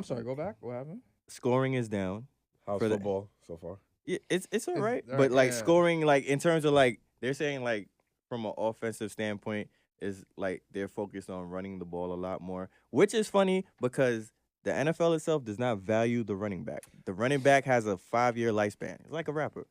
sorry. Go back. What happened? Scoring is down. How's for the- football so far? Yeah, it's all right. all But right, like yeah. scoring, like in terms of like they're saying like from an offensive standpoint is like they're focused on running the ball a lot more, which is funny because the NFL itself does not value the running back. The running back has a 5-year lifespan. It's like a rapper,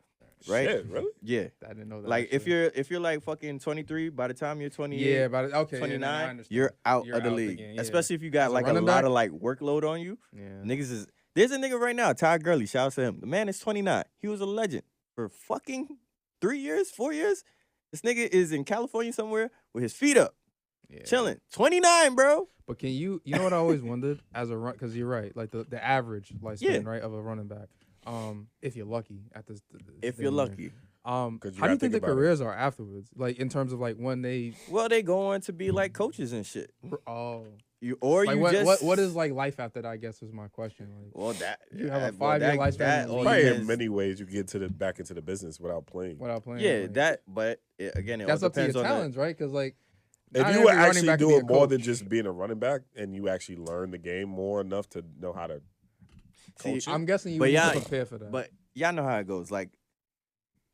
right? Shit, really? Yeah. I didn't know that. Like actually. if you're like fucking 23, by the time you're 28, Yeah, but okay. 29, yeah, I understand. you're out You're of the out league. game, yeah. Especially if you got As a like a running lot back? of like workload on you. Yeah. Niggas there's a nigga right now, Ty Gurley, shout out to him. The man is 29. He was a legend for fucking 3 years, 4 years. This nigga is in California somewhere with his feet up, Yeah. chilling. 29, bro. But can you know what I always wondered as a run, because you're right, like the average lifespan, Yeah. right, of a running back. If you're lucky at this. If you're lucky. How do 'Cause you you gotta think think the about it. careers are afterwards? Like in terms of like when they Well, they going to be like coaches and shit. oh You like just what is like life after that? I guess is my question. Like well that You have a well, 5-year lifespan that in the all league. Probably in depends- many ways you get to back into the business without playing. without playing. Yeah, like, that but again it that's all up to your depends on talents, right? Because like If not you every would running actually back can do be it a more than coach. just being a running back, and you actually learn the game more enough to know how to coach it. I'm guessing you But need y'all- to prepare for that. But y'all know how it goes. Like,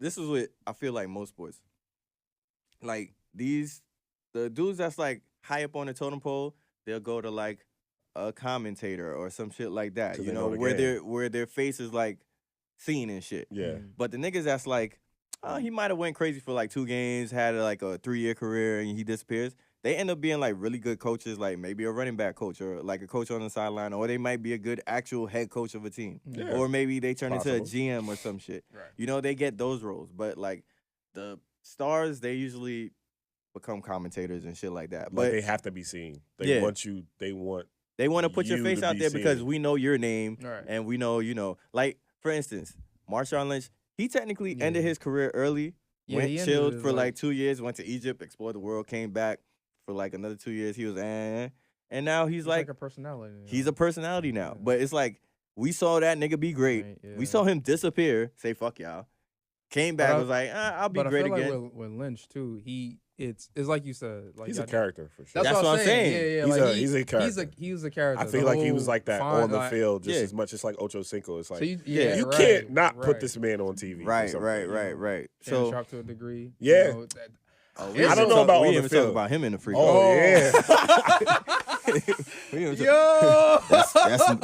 this is what I feel like most sports. Like the dudes that's like high up on the totem pole, they'll go to like a commentator or some shit like that. 'Cause You they know, know the where game. their face is like seen and shit. Yeah. But the niggas that's like, oh, he might have went crazy for like 2 games, had like a 3-year career, and he disappears. They end up being like really good coaches, like maybe a running back coach or like a coach on the sideline, or they might be a good actual head coach of a team. Yeah. Or maybe they turn into a Possible. GM or some shit. Right. You know, they get those roles. But like the stars, they usually become commentators and shit like that. Like But they have to be seen. They Yeah. want you. They want. they want to put your you face to out be there because seen. we know your name Right. and we know, like, for instance, Marshawn Lynch, he technically ended Yeah. his career early, Yeah, went he ended chilled his, for like- like 2 years, went to Egypt, explored the world, came back for like another 2 years. He was and now he's It's like a personality. he's a personality now. Yeah. But it's like we saw that nigga be great. Right, We yeah. saw him disappear, say fuck y'all. Came back, I- was like, I'll be But great I feel again. like with Lynch too, it's like you said, like He's a y'all- character for sure. That's, That's what I'm saying. Yeah, yeah. He's like a- he's a character. He's a character. I The feel like he was whole like that fine- on the like- field just Yeah. as much as like Ocho Cinco. It's like So you, Yeah. you right, can't not put right. this man on TV. or Right, something. right. Shannon So Sharp to a degree. Yeah. You know, that- oh, I don't know about we on didn't the even talk field. about him in the free Oh, throw. yeah. We didn't even talk- Yo,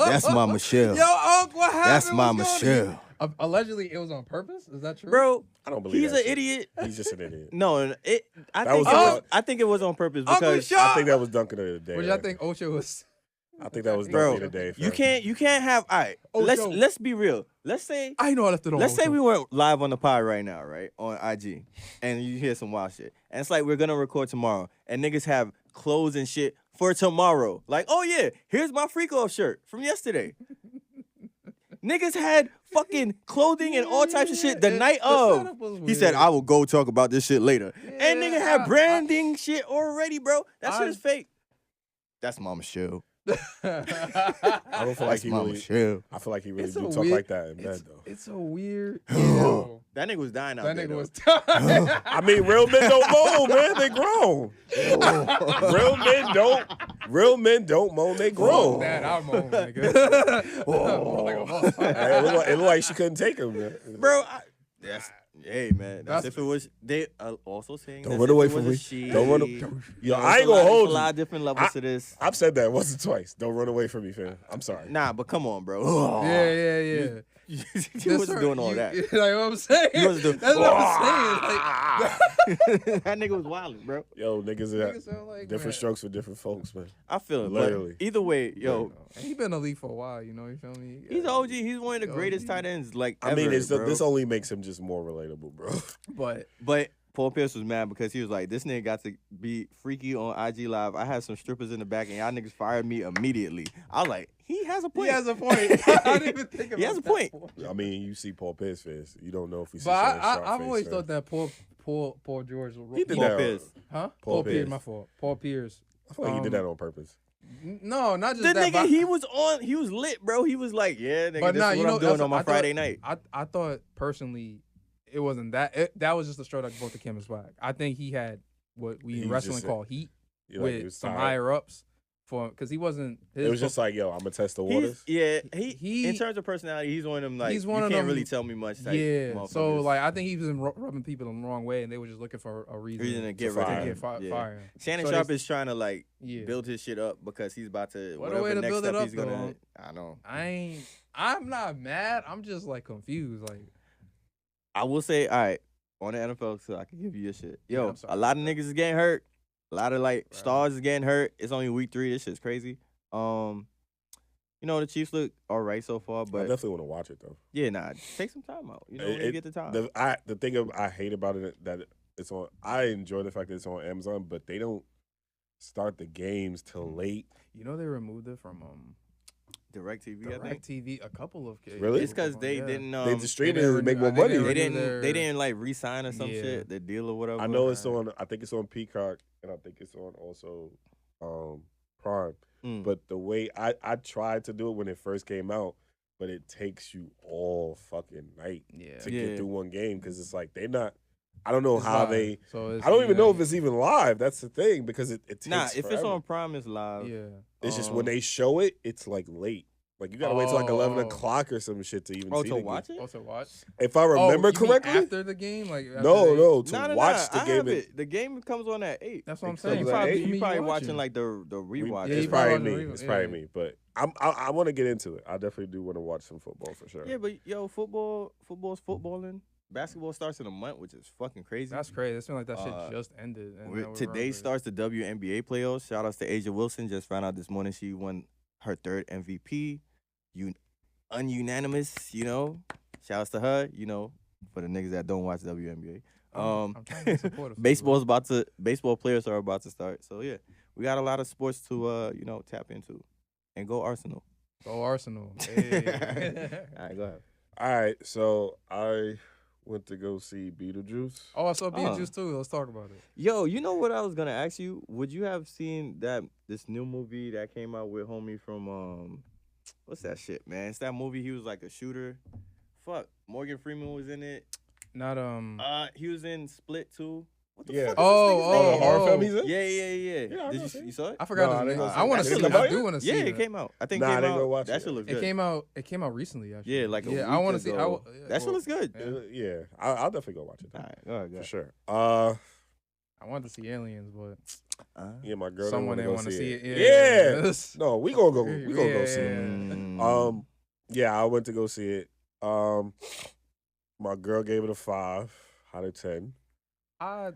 that's my Michelle. Yo, Unc, what happened? That's my What's going on? Michelle. Allegedly, it was on purpose. Is that true? Bro, I don't believe he's that an shit. idiot. He's just an idiot. No, That was- I think it was on purpose Uncle because Sean! I think that was Duncan of the day. What y'all think Ocho was? I think that was Bro, Duncan of the day. you fam. can't have all right. Ocho. Let's be real. Let's say I know I left it on. Let's say Ocho. we went live on the pod right now, right? On IG. And you hear some wild shit. And it's like we're gonna record tomorrow. And niggas have clothes and shit for tomorrow. Like, oh yeah, here's my freak off shirt from yesterday. Niggas had fucking clothing and all types of shit the night of. setup was He said, weird. I will go talk about this shit later. And nigga Yeah, had branding shit already, bro. That shit I- is fake. That's Mama Shell. I don't feel like That's he Mama really. Shell. I feel like he really It's a do talk weird- like that in bed though. It's a weird. Yeah, That nigga was dying out that there. nigga though. was. I mean, real men don't moan, man. They grown. Real men don't moan. They grown. That I'm on, nigga. Like a motherfucker. It looked like she couldn't take him, man. Bro, hey man, that's That's- if it was they also saying Don't that's run if away it from was a me. she. Don't run. Yo, I ain't There's gonna hold a lot you. of different levels to this. I've said that once or twice. Don't run away from me, fam. I'm sorry. Nah, but come on, bro. Yeah. you That's wasn't right. doing all You- that. Like what I'm saying. You wasn't doing- That's what I'm saying. Like, That nigga was wild, bro. Yo, niggas niggas are sound like, different man. strokes for different folks, man. I feel it. Literally. But either way, yo, And he been in the league for a while, you know. You feel me? he's OG. He's one of the Yo, greatest he- tight ends like I mean, ever, it's bro. this only makes him just more relatable, bro. But But Paul Pierce was mad because he was like, this nigga got to be freaky on IG Live. I had some strippers in the back and y'all niggas fired me immediately. I was like, he has a point. He has a point. I didn't even think about He has a that point. I mean, you see Paul Pierce face. You don't know if he see But Shannon Sharp I've face, always so. thought that Paul George. He did Paul that. Pierce. Huh? Paul Pierce. Pierce. My fault. Paul Pierce. I feel like he did that on purpose. No, not just The that. nigga, but he was lit, bro. He was like, yeah, nigga, But this nah, is you what know, I'm doing that's- on my I thought- Friday night. I thought personally, it wasn't that. That was just a straight up both the cameras back. I think he had what we He in was wrestling just- call heat You know, he with was some tired. higher ups for because he wasn't. It was just like, yo, I'm gonna test the waters. He in terms of personality, he's one of them like He's one you of can't them- really tell me much. Type yeah. So motherfuckers. like I think he was rubbing people the wrong way, and they were just looking for a reason to get to rid fire of him. him. fire Yeah. him. Shannon So Sharp they- is trying to like Yeah. build his shit up because he's about to What a way whatever to next build it step up, he's gonna. I know. I'm not mad. I'm just like confused. Like I will say, all right, on the NFL, so I can give you your shit. Yeah, Yo, I'm sorry a lot of about that. niggas is getting hurt. A lot of like Right. stars is getting hurt. It's only week 3. This shit's crazy. You know the Chiefs look all right so far, I but definitely want to watch it though. yeah, nah, take some time out. You know, when you get the time. The thing I hate about it that it's on. I enjoy the fact that it's on Amazon, but they don't start the games till late. you know they removed it from Direct TV, I think. Direct TV a couple of Really? It's because they Yeah. didn't. They just stream they it didn't and make renew- more I think money. They renew didn't. They their- didn't like re-sign or some Yeah. shit. The deal or whatever. I know it's on. I think it's on Peacock, and I think it's on also Prime. Mm. But the way I tried to do it when it first came out, but it takes you all fucking night Yeah. to Yeah. get through one game because it's like they're not. I don't know It's how live, they. So it's, I don't even know if like- it's even live. That's the thing because it takes. Nah, if it's forever. on Prime, it's live. Yeah. It's just when they show it, it's like late. Like you gotta wait till like 11 Oh. o'clock or some shit to even Oh, see to the watch game. it? Also watch. If I remember you mean correctly, after the game, like after no, they- no, to Nah, watch the I game. have it. The game comes on at 8. That's what I'm It saying. comes You at probably, 8. you probably watching watching like the rewatch. Yeah, It's you probably probably me. watching It's the probably replay. me. But I want to get into it. I definitely do want to watch some football for sure. Yeah, but yo, football's footballing. Basketball starts in a month, which is fucking crazy. That's crazy. It seems like that shit Uh, just ended. And With- now we're Today over it. starts the WNBA playoffs. Shout outs to Asia Wilson. Just found out this morning she won her 3rd MVP. Ununanimous, you know. Shout outs to her, you know, for the niggas that don't watch WNBA. I'm trying to be supportive. Baseball players are about to start. So yeah, we got a lot of sports to tap into. And go Arsenal. Go Arsenal. Hey. All right, go ahead. All right, so I went to go see Beetlejuice. Oh, I saw Beetlejuice too. Let's talk about it. Yo, you know what I was gonna ask you? Would you have seen this new movie that came out with homie from what's that shit, man? It's that movie. He was like a shooter. Fuck, Morgan Freeman was in it. Not He was in Split too. What the Yeah. fuck? Is Oh, this nigga's Oh, the name? horror film he's in? Yeah. Yeah, I Did know you it. you saw it? I forgot No, I his didn't name. go see I want it. to That see shit it. come I out do yet? want to see Yeah, it. it came out. I think Nah, it I came didn't out. go watch That it shit look It good. came out recently actually. Yeah, like a I week want to see. ago. That shit looks good. Yeah. Yeah, I'll definitely go watch it. All right, go ahead, go For ahead. sure. I wanted to see Aliens, but Yeah, my girl someone didn't didn't want to see it. it. Yeah. Yeah. No, we gonna go. We gonna go see it. Mm. Yeah, I went to go see it. My girl gave it a 5 out of 10.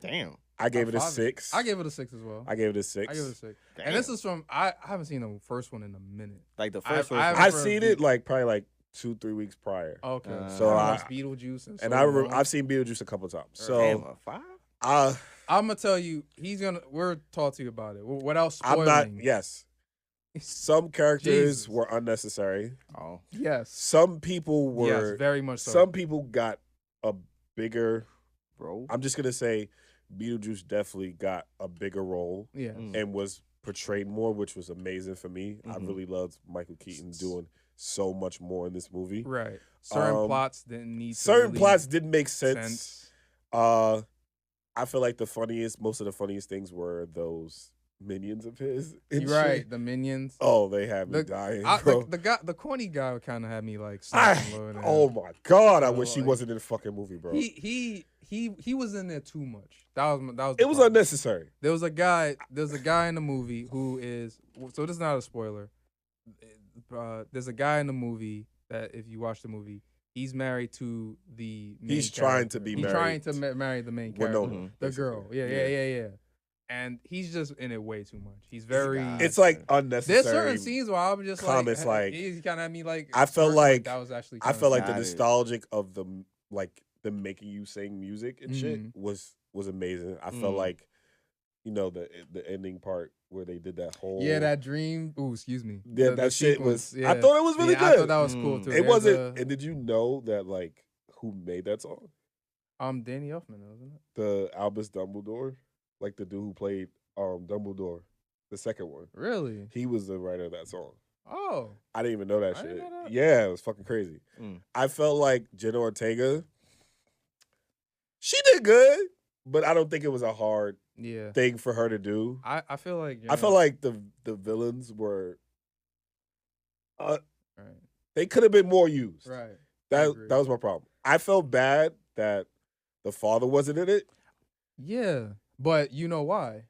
Damn. I gave it a five. 6. I gave it a 6 as well. I gave it a 6. I give it a 6. Damn. And this is from I haven't seen the first one in a minute. Like the I- first I one. haven't- I for seen a it like probably like 2-3 weeks prior. Okay. So I I- watched Beetlejuice and And so long. I've seen Beetlejuice a couple times. Damn, So a 5? I'm gonna tell you, we're talk to you about it. Without I'm spoiling. not. Yes, some characters Jesus. were unnecessary. Oh. Yes. Some people were. Yes, very much so. Some people got a bigger. Bro. I'm just gonna say, Beetlejuice definitely got a bigger role Yeah. Mm. and was portrayed more, which was amazing for me. I Mhm. really loved Michael Keaton doing so much more in this movie. Right. Certain Um, plots didn't need to Certain really plots didn't make sense. sense. I feel like most of the funniest things were those minions of his. and You're right. shit. The minions. Oh, they had me The- dying, bro. The corny guy kind of had me like. I- snapping a little bit. oh my god! I So, wish he like, wasn't in the fucking movie, bro. He was in there too much. That was the It was problem. unnecessary. There's a guy in the movie who is, so this is not a spoiler. There's a guy in the movie that if you watch the movie, he's married to the main He's trying to character. be He's married trying to marry the main character. Winona, Mhm. The basically. girl. Yeah. And he's just in it way too much. He's very. It's like unnecessary. There's certain scenes where I'm just comments like, like- he kind of had me like. I felt smirking, like- that was actually. I kinda felt like the Got it. nostalgic of the making you sing music and shit Mhm. was was amazing. I felt like, the ending part where they did that whole that dream. Ooh, excuse me. Yeah, The that shit sequence, was. I thought it was really I good. thought that was cool too. It There's wasn't. And did you know that like who made that song? Danny Elfman, wasn't it? The Albus Dumbledore, like the dude who played Dumbledore, the second one. Really? He was the writer of that song. Oh, I didn't even know that I shit. didn't know that. Yeah, it was fucking crazy. I felt like Jenna Ortega, she did good, but I don't think it was a hard thing for her to do. I feel like I felt like the villains were, right. they could have been more used. Right. That was my problem. I felt bad that the father wasn't in it. Yeah, but you know why?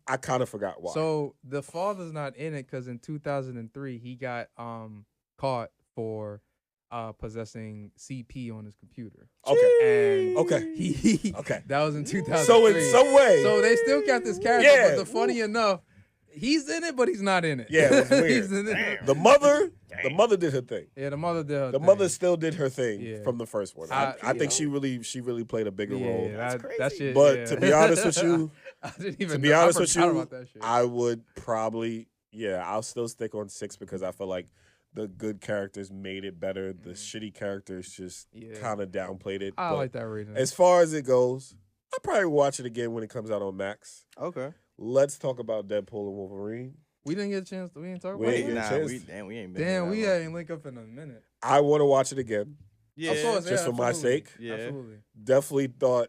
I kind of forgot why. So the father's not in it because in 2003 he got caught for possessing CP on his computer. Okay. And Okay. Okay. That was in 2003. So in some way, So they still kept this character, but funny enough, he's in it, but he's not in it. Yeah, it was weird. He's in it. The mother did her thing. Yeah, the mother did her The thing. mother still did her thing from the first one. I think you she really played a bigger role. That shit, But to be honest with you, I didn't even to be know. I honest with forgot you, about that shit. I would probably I'll still stick on 6 because I feel like the good characters made it better. The shitty characters just kind of downplayed it. I But like that rating. as far as it goes, I'll probably watch it again when it comes out on Max. Okay. Let's talk about Deadpool and Wolverine. We didn't get a chance. We didn't talk We about ain't it. get a chance. We ain't been. Damn, here we that long. ain't link up in a minute. I want to watch it again. Yeah. Of course, just for my absolutely. sake. Yeah. Absolutely. Definitely thought.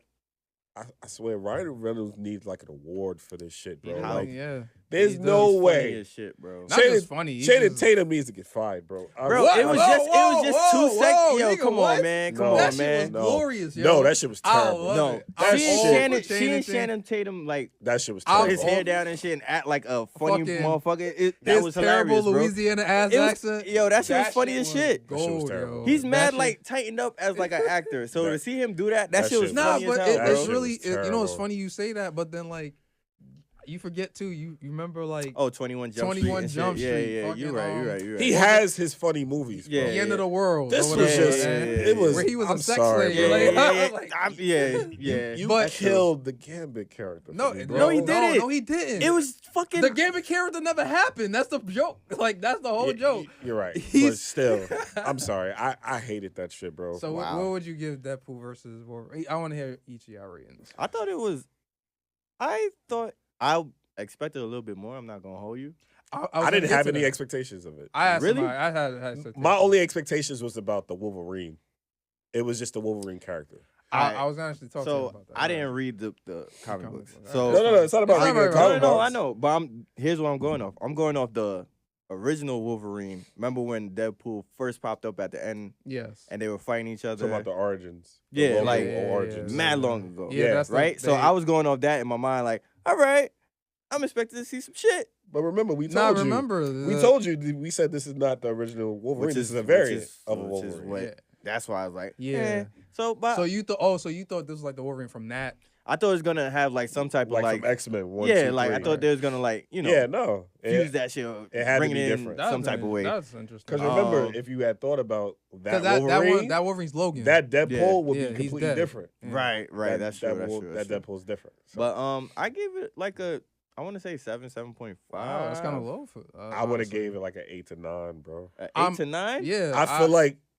I swear, Ryan Reynolds needs like an award for this shit, bro. How- Like, Yeah. there's He no Funny way. as shit, bro. Not just funny. he Channing just- Tatum needs to get fired, bro. Bro, What? it was Whoa, just whoa, 2 whoa, seconds. Yo, nigga, come what? on, man. Come No. on, That shit man. was No. glorious, yo. No, that shit was I terrible. love No, it. I seeing fuck Shannon, with seeing Tatum. Shannon Tatum like That shit was I'll- put terrible. his hair down and shit and act like a funny Fucking- motherfucker. That His was terrible hilarious, bro. Louisiana ass It was- accent. yo, that shit was funny as shit. That shit was Gold, terrible. yo. He's That mad shit- like tightened up as like an actor. So to see him do that that shit was shit Nah, funny but as hell, that bro. it's shit really, was you know, it's terrible. funny you say that, but then like, you forget too. You remember like Oh, 21 Jump 21 Street. Jump and shit. Street, Yeah, fucking, you're right. He has his funny movies, bro. Yeah. the end of the world. This or was whatever, just, and it was, where he was I'm a sex sorry, slave. bro. Yeah. You But- killed the Gambit character. for No, me, no, bro. he didn't. No, he didn't. It was fucking. the Gambit character never happened. That's the joke. Like that's the whole joke. You're right. But He's- still, I'm sorry. I hated that shit, bro. So Wow. what would you give Deadpool versus Wolverine? I want to hear each of y'all ratings. I thought I expected a little bit more. I'm not gonna hold you. I didn't have any expectations of it. I had Really? somebody, I had expectations. My only expectations was about the Wolverine. It was just the Wolverine character. I was gonna actually talk to you So about that. I didn't read the comic Comic books. book. So No, it's not about It's reading not the about- comic no, I books. know. But here's what I'm going off. I'm going off the original Wolverine. Remember when Deadpool first popped up at the end Yes. and they were fighting each other? Talking about the origins. The Yeah, local like, origins. mad long ago. Yeah, that's the- right? So they- I was going off that in my mind, like, all right, I'm expecting to see some shit. But remember, we Nah, told you. remember We told you. We said this is not the original Wolverine. This is a variant of a which is Wolverine. what- Yeah. That's why I was like, Yeah. eh. So, but So you thought? So you thought this was like the Wolverine from that? I thought it was gonna have like some type of Like, like, from X-Men 1, yeah, 2, like I 3. thought they was gonna like, you know, Yeah, no. fuse that shit, or it had to bring be it in different. some type of way. That's interesting. Because remember, Um, if you had thought about that Because Wolverine, that Wolverine's Logan. that Deadpool Yeah. would Yeah, be he's completely dead. different. Yeah. Right. That's true. That's true. That That's true. Deadpool's different. So But I gave it like I want to say 7.5. Wow, that's kind of low for. I would have gave it like an 8 to 9, bro. 8 to 9. Yeah,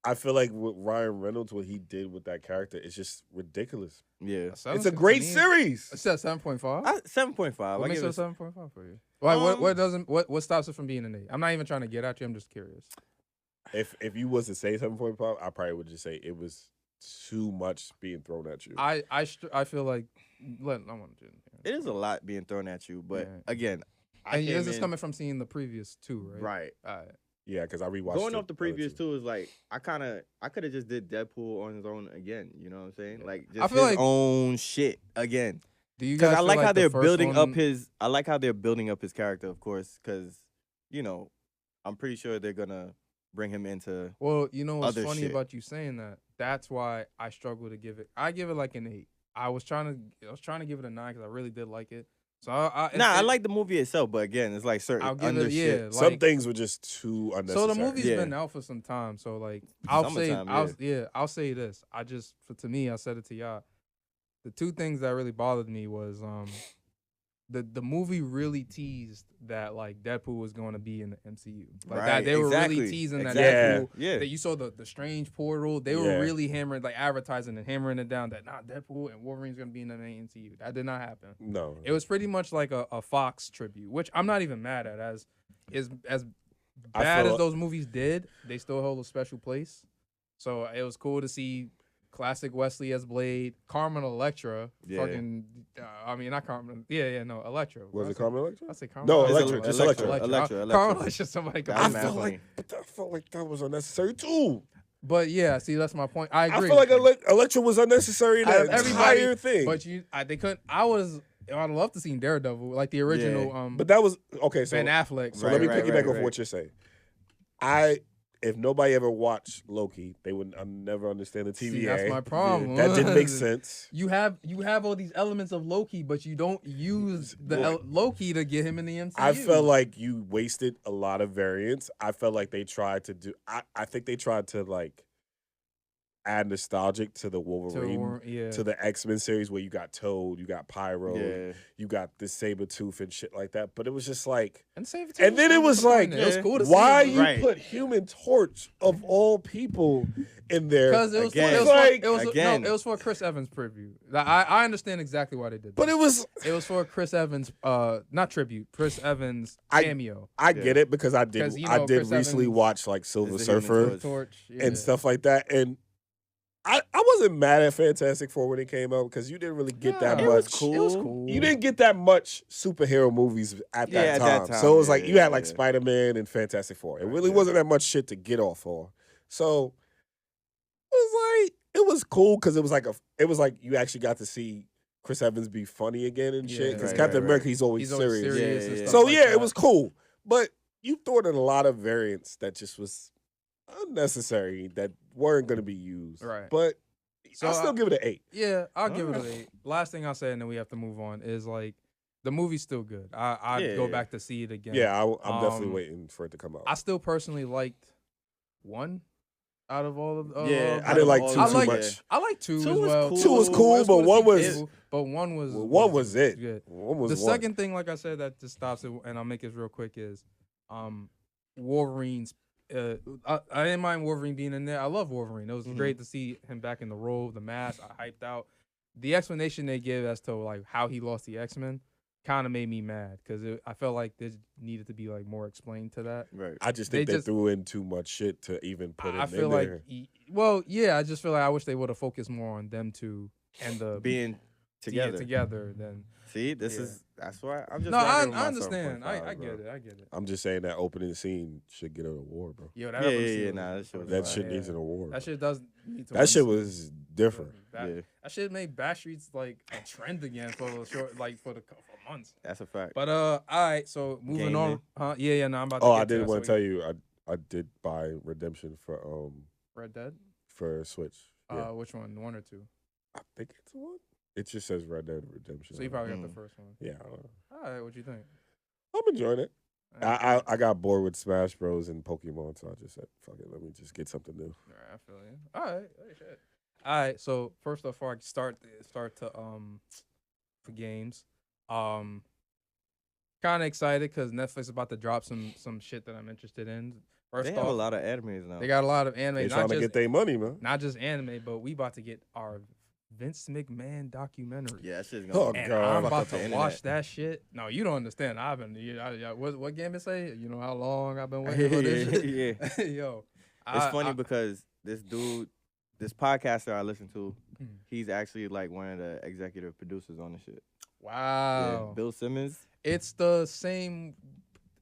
I feel like with Ryan Reynolds, what he did with that character is just ridiculous. Yeah. It's a great series. It's at 7.5. 7.5. What I makes give it it 7.5 for you? Why? What stops it from being an 8? I'm not even trying to get at you. I'm just curious. If you was to say 7.5, I probably would just say it was too much being thrown at you. I feel like I want to. It is a lot being thrown at you, but Yeah. again, And this is coming from seeing the previous two, right? right. All right. Yeah, because I rewatched Going the off the other previous two. two is like I could have just did Deadpool on his own again. You know what I'm saying? Like I just feel his like- own shit again. Do you Because guys I feel like how the they're first building up one- his. I like how they're building up his character, of course, because I'm pretty sure they're gonna bring him into. Well, you know what's other funny shit. about you saying that? That's why I struggle to give it. I give it like an 8. I was trying to give it a 9 because I really did like it. So I like the movie itself, but again, it's like certain I'll give under it shit. like, Some things were just too unnecessary. So the movie's Yeah. been out for some time. So like I'll say Summertime, I'll say this. To me, I said it to y'all. the two things that really bothered me was the movie really teased that like Deadpool was going to be in the MCU. Like Right, that they were really exactly, teasing that exactly. Deadpool. Yeah. That you saw the strange portal. They Yeah. were really hammering, like advertising and hammering it down that Deadpool and Wolverine's going to be in the main MCU. That did not happen. No. It was pretty much like a Fox tribute, which I'm not even mad at. As bad as those movies did, they still hold a special place. So it was cool to see classic Wesley as Blade, Carmen Electra, Yeah. fucking. I mean, not Carmen. Yeah, no, Electra. Was it Carmen Electra? I say Carmen. No, It's Electra. Just Electra. Electra. Carmen Electra. Somebody. That I was mad felt funny. like, but I felt like that was unnecessary too. But yeah, see, that's my point. I agree. I feel like Electra was unnecessary in that entire thing. But they couldn't. I'd love to see Daredevil, like the original. Yeah. But that was okay. So Ben Affleck. So let me piggyback off right. what you're saying. If nobody ever watched Loki, they would never understand the TVA. See, that's my problem. That didn't make sense. You have all these elements of Loki, but you don't use the Loki to get him in the MCU. I felt like you wasted a lot of variants. I felt like they tried to do. I think they tried to like add nostalgic to the Wolverine, to the X-Men series where you got Toad, you got Pyro, you got the Sabretooth and shit like that. But it was just like, and then it was like, it was cool to why see you put Human Torch of all people in there? Because it was again. it was for a Chris Evans preview. I understand exactly why they did that. But it was for a Chris Evans not tribute, Chris Evans cameo. I get it because I did Chris recently Evans watch like Silver is the Human Surfer Torch and stuff like that, and I wasn't mad at Fantastic Four when it came out because you didn't really get that it much. was cool. It was cool. You didn't get that much superhero movies at that time. So it was like you had like Spider-Man and Fantastic Four. It really wasn't that much shit to get off on. So it was cool because it was like you actually got to see Chris Evans be funny again and shit. Because Captain America, he's always serious. and stuff So like yeah, that. it was cool. But you threw in a lot of variants that just was unnecessary that weren't going to be used. Right. But So I'll still give it an 8. Yeah, I'll give it an 8. Last thing I'll say, and then we have to move on, is like the movie's still good. I'd go back to see it again. Yeah, I'm definitely waiting for it to come out. I still personally liked 1 out of all of I didn't like 2 too much. I like 2 as was well. cool. 2 was cool, but 1 was one was it. good. 1 was The second thing, like I said, that just stops it, and I'll make it real quick, is Wolverine's. I didn't mind Wolverine being in there. I love Wolverine. It was great to see him back in the role, the mask. I hyped out. The explanation they give as to like how he lost the X-Men kind of made me mad because I felt like there needed to be like more explained to that. Right. I just think they threw in too much shit to even put it in there. I feel like, I just feel like I wish they would have focused more on them two and the being together. Then See, that's why I'm just. no, I rocking with my understand. 7.5, I bro. get it. I'm just saying that opening scene should get an award, bro. Yo, that Yeah, opening scene nah, was- that shit was That fire. shit needs an award. That shit does need to. That shit was different. Yeah. That shit made Backstreet's like a trend again for months. That's a fact. But all right, so moving on. Gaming. Yeah, no, I'm about to Oh, get I did that, want to so tell you, I did buy Redemption for Red Dead. Switch. Yeah. Which one? 1 or 2? I think it's 1. It just says Red Dead Redemption. So you probably got the first one. Yeah, I don't know. All right, what you think? I'm enjoying it. I got bored with Smash Bros and Pokemon, so I just said, "Fuck it, let me just get something new." All right, I feel you. All right, shit. All right. So first off, before I start to for games, kind of excited because Netflix is about to drop some shit that I'm interested in. First They off, have a lot of animes now. they got a lot of anime. They Not trying to just get their money, man. not just anime, but we about to get our Vince McMahon documentary. Yeah, that shit's Oh, gonna. And God. I'm fuck about up the to internet. watch that shit. No, you don't understand. I've been. What game it say? You know how long I've been waiting for this shit? Yeah. Yo, It's funny because this dude, this podcaster I listen to, he's actually like one of the executive producers on the shit. Wow. Yeah, Bill Simmons. It's the same.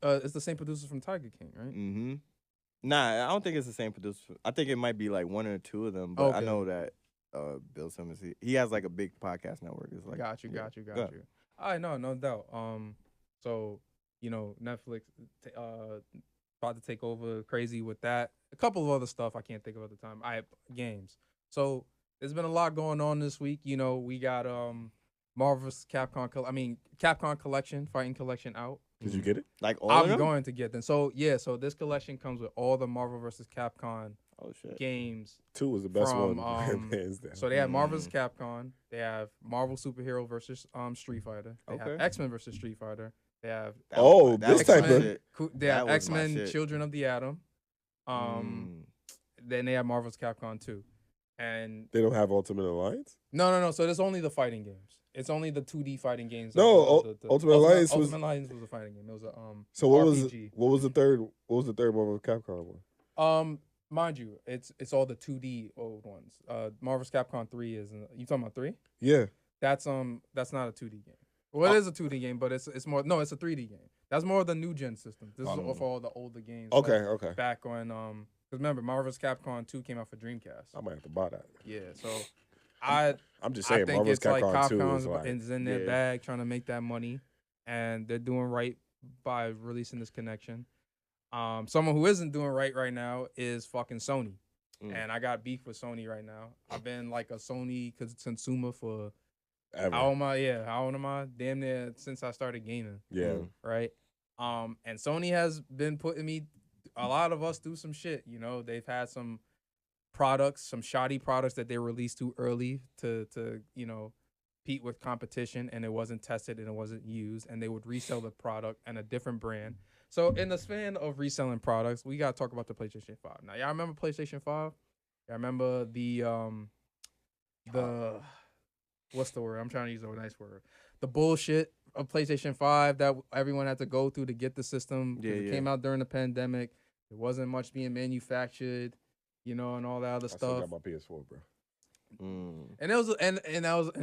It's the same producer from Tiger King, right? Mm-hmm. Nah, I don't think it's the same producer. I think it might be like 1 or 2 of them, but I Okay. know that Bill Simmons, he has like a big podcast network. It's like Got you. Yeah. All right, no doubt. So Netflix about to take over crazy with that. A couple of other stuff I can't think of at the time. Games. So there's been a lot going on this week. We got Marvel's Capcom Collection, Fighting Collection out. Did you get it? Like all of I'm them? going to get them. So yeah, so this collection comes with all the Marvel vs. Capcom Oh shit. games. 2 was the best From, one. Hands down. So they have Marvel vs. Capcom. They have Marvel Superhero versus Street Fighter. They have Okay. X-Men versus Street Fighter. They have This was type my of- shit. They That have was my X-Men shit. Children of the Atom. Mm. Then they have Marvel vs. Capcom 2. And They don't have Ultimate Alliance? no. So there's only the fighting games. It's only the 2D fighting games. No, Ultimate Alliance was- Ultimate Alliance was a fighting game. It was a So what RPG. was the third Marvel Capcom one? Mind you, it's all the 2D old ones. Marvel's Capcom 3 is you talking about 3? Yeah. That's not a 2D game. Well, it is a 2D game, but it's more it's a 3D game. That's more of the new gen system. This is all for all the older games. Okay, like okay. Back when because remember Marvel's Capcom 2 came out for Dreamcast. I might have to buy that. Yeah, so I'm just I saying, think Marvel's it's like Capcom 2 Capcom's is like, is in their Yeah. bag trying to make that money, and they're doing right by releasing this connection. Someone who isn't doing right now is fucking Sony. And I got beef with Sony right now. I've been like a Sony consumer for ever. how old am I? Damn near since I started gaming, Yeah. right? And Sony has been putting a lot of us through some shit. You know, they've had some products, some shoddy products that they released too early to compete with competition, and it wasn't tested and it wasn't used, and they would resell the product and a different brand. So in the span of reselling products, we gotta talk about the PlayStation 5. Now, y'all remember PlayStation 5? Y'all remember the what's the word? I'm trying to use a nice word. The bullshit of PlayStation 5 that everyone had to go through to get the system. 'Cause it came out during the pandemic. There wasn't much being manufactured, and all that other I still stuff. got my PS4, bro. And it was and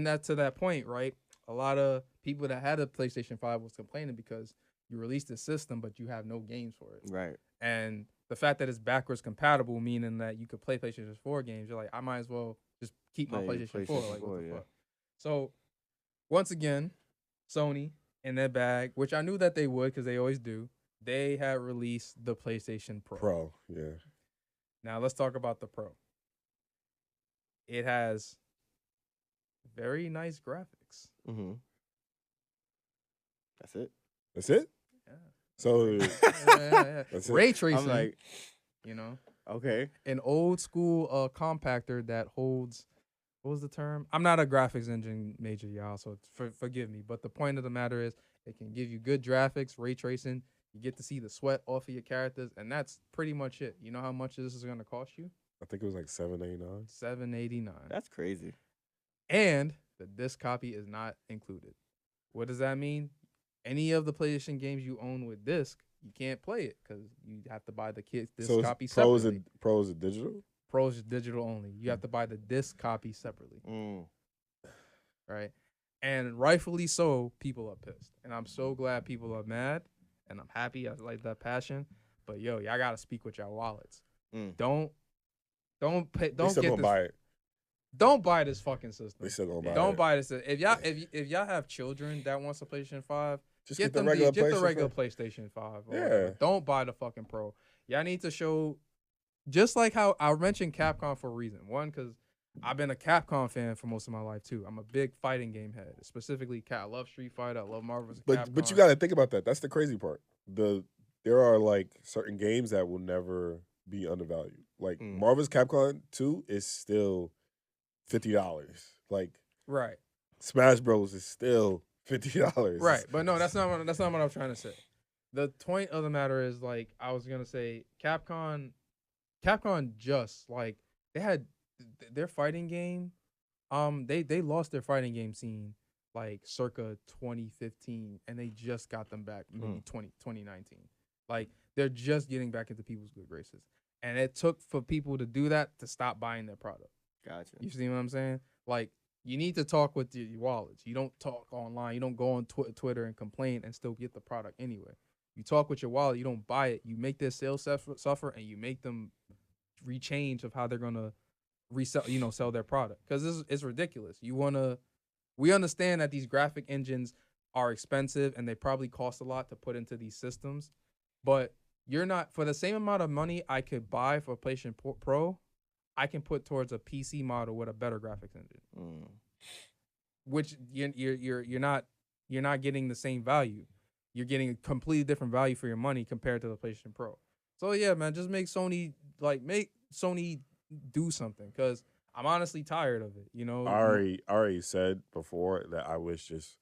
that to that point, right? A lot of people that had a PlayStation 5 was complaining because you released the system, but you have no games for it. Right. And the fact that it's backwards compatible, meaning that you could play PlayStation 4 games, you're like, I might as well just keep my Play PlayStation 4. PlayStation Like, 4, what the yeah. fuck? So, once again, Sony in their bag, which I knew that they would because they always do, they had released the PlayStation Pro. Yeah. Now, let's talk about the Pro. It has very nice graphics. Mm-hmm. That's it. That's it? Yeah. So Yeah. That's it. Ray tracing, I'm like, okay. an old school compactor that holds, what was the term? I'm not a graphics engine major, y'all, so forgive me. But the point of the matter is it can give you good graphics, ray tracing. You get to see the sweat off of your characters, and that's pretty much it. You know how much this is going to cost you? I think it was like $789. $789. That's crazy. And the disc copy is not included. What does that mean? Any of the PlayStation games you own with disc, you can't play it because you have to buy the disc So copy Pro separately. is a digital? Pro is digital only. You have to buy the disc copy separately, right? And rightfully so, people are pissed. And I'm so glad people are mad, and I'm happy. I like that passion. But y'all gotta speak with your wallets. Don't pay. They Don't still get gonna this. buy it. Don't buy this fucking system. They still gonna buy Don't it. buy this. If y'all have children that wants a PlayStation 5, Just get the them regular get the PlayStation regular 5. PlayStation 5. or Yeah. whatever. Don't buy the fucking Pro. Y'all need to show, just like how I mentioned Capcom for a reason. One, because I've been a Capcom fan for most of my life too. I'm a big fighting game head, specifically I love Street Fighter. I love Marvel vs. Capcom. But you gotta think about that. That's the crazy part. There are like certain games that will never be undervalued. Like Marvel's Capcom 2 is still $50. Like right, Smash Bros is still $50. right. But no, that's not what I'm trying to say. The point of the matter is, like, I was gonna say, Capcom just like they had their fighting game. They lost their fighting game scene like circa 2015, and they just got them back maybe 2019. Like they're just getting back into people's good graces, and it took for people to do that to stop buying their product. Gotcha. You see what I'm saying? Like, you need to talk with your wallets. You don't talk online. You don't go on Twitter and complain and still get the product anyway. You talk with your wallet. You don't buy it. You make their sales suffer, and you make them rechange of how they're gonna resell. Sell their product, because it's ridiculous. We understand that these graphic engines are expensive and they probably cost a lot to put into these systems, but you're not, for the same amount of money I could buy for a PlayStation Pro, I can put towards a PC model with a better graphics engine, which you're not getting the same value. you're getting a completely different value for your money compared to the PlayStation Pro. So yeah, man, just make Sony do something, because I'm honestly tired of it. You know, I already said before that I wish just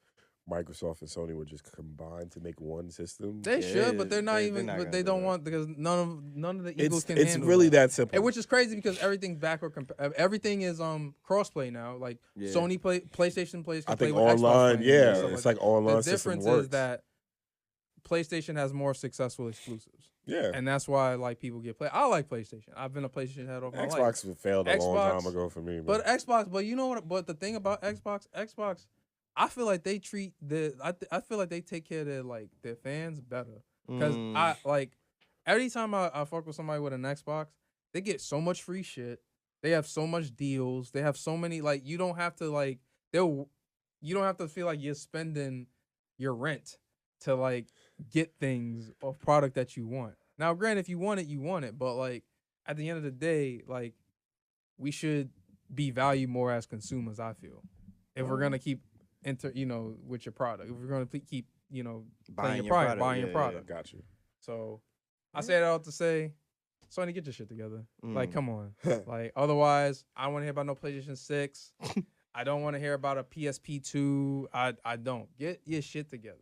Microsoft and Sony would just combine to make one system. they should, but they're not they're even. not But gonna they do don't that. want, because none of the egos can It's handle really that. that simple. And which is crazy because everything's backward. Everything is crossplay now. Like Yeah. Sony PlayStation plays. Can I play think with Xbox online, playing yeah, and stuff it's like like that. online The system difference works. is that PlayStation has more successful exclusives, yeah, and that's why like people get play. I like PlayStation. I've been a PlayStation head all my life. Xbox failed a long Xbox- time ago for me. Man. But Xbox, but you know what? But the thing about Xbox, I feel like they treat I feel like they take care of their fans better. Because I like every time I fuck with somebody with an Xbox, they get so much free shit. They have so much deals. They have so many, like, you don't have to you don't have to feel like you're spending your rent to like get things or product that you want. Now, granted, if you want it, you want it. But like at the end of the day, like, we should be valued more as consumers, I feel. If we're gonna keep with your product. If we're gonna keep, playing your product, buying your product. Got you. So I say that all to say, Sony, get your shit together. Like, come on. All Like, otherwise, I don't want to hear about no PlayStation 6. I don't want to hear about a PSP 2. I don't. Get your shit together.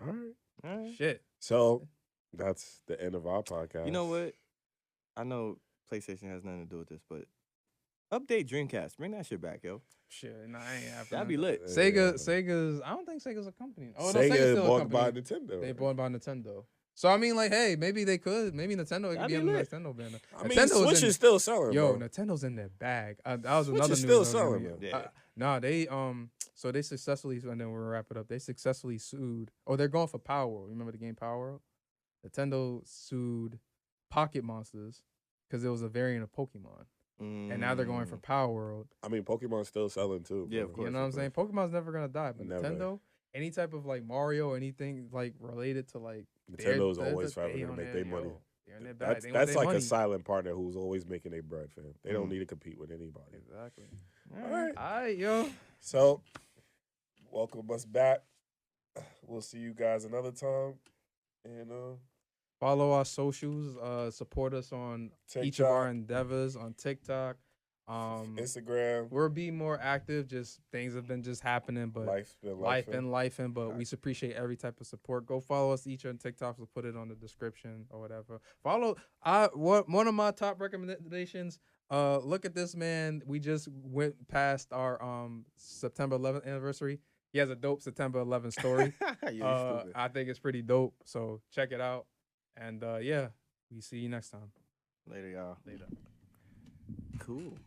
right. Shit. So that's the end of our podcast. You know what? I know PlayStation has nothing to do with this, but update Dreamcast. Bring that shit back, yo. Shit. Nah, I ain't after That'd be that. lit. Sega's. I don't think Sega's a company. Oh, no, Sega Sega's is still a bought company. by Nintendo. They bought by Nintendo. So I mean, like, hey, maybe they could. Maybe Nintendo it could That'd be be on the lit. Nintendo banner. I mean, Nintendo's Switch in- is still selling. Yo, bro. Nintendo's in their bag. That was Switch another is news. still I was gonna selling, get. though. Yeah. Nah, they so they successfully, and then we'll wrap it up. They successfully sued. Oh, they're going for Power World. Remember the game Power World? Nintendo sued Pocket Monsters because it was a variant of Pokemon, and now they're going for Power World. I mean, Pokemon's still selling too. Yeah, bro. of course. You know what I'm saying? Pokemon's never gonna die, but Never. Nintendo, any type of like Mario, anything like related to like Nintendo they're always forever they gonna on make their- their money. yo, they're in their bag. That's They want their like money. a silent partner who's always making their bread, fam. They don't need to compete with anybody. Exactly. All right. All right, yo. So, welcome us back. We'll see you guys another time. And Follow our socials. Support us on each of our endeavors on TikTok. Instagram. We'll be more active. Just things have been just happening, but Life been life. But we appreciate every type of support. Go follow us each on TikTok. We'll put it on the description or whatever. Follow. One of my top recommendations. Look at this man. We just went past our September 11th anniversary. He has a dope September 11th story. You stupid. I think it's pretty dope. So check it out. And yeah, we see you next time. Later, y'all. Later. Cool.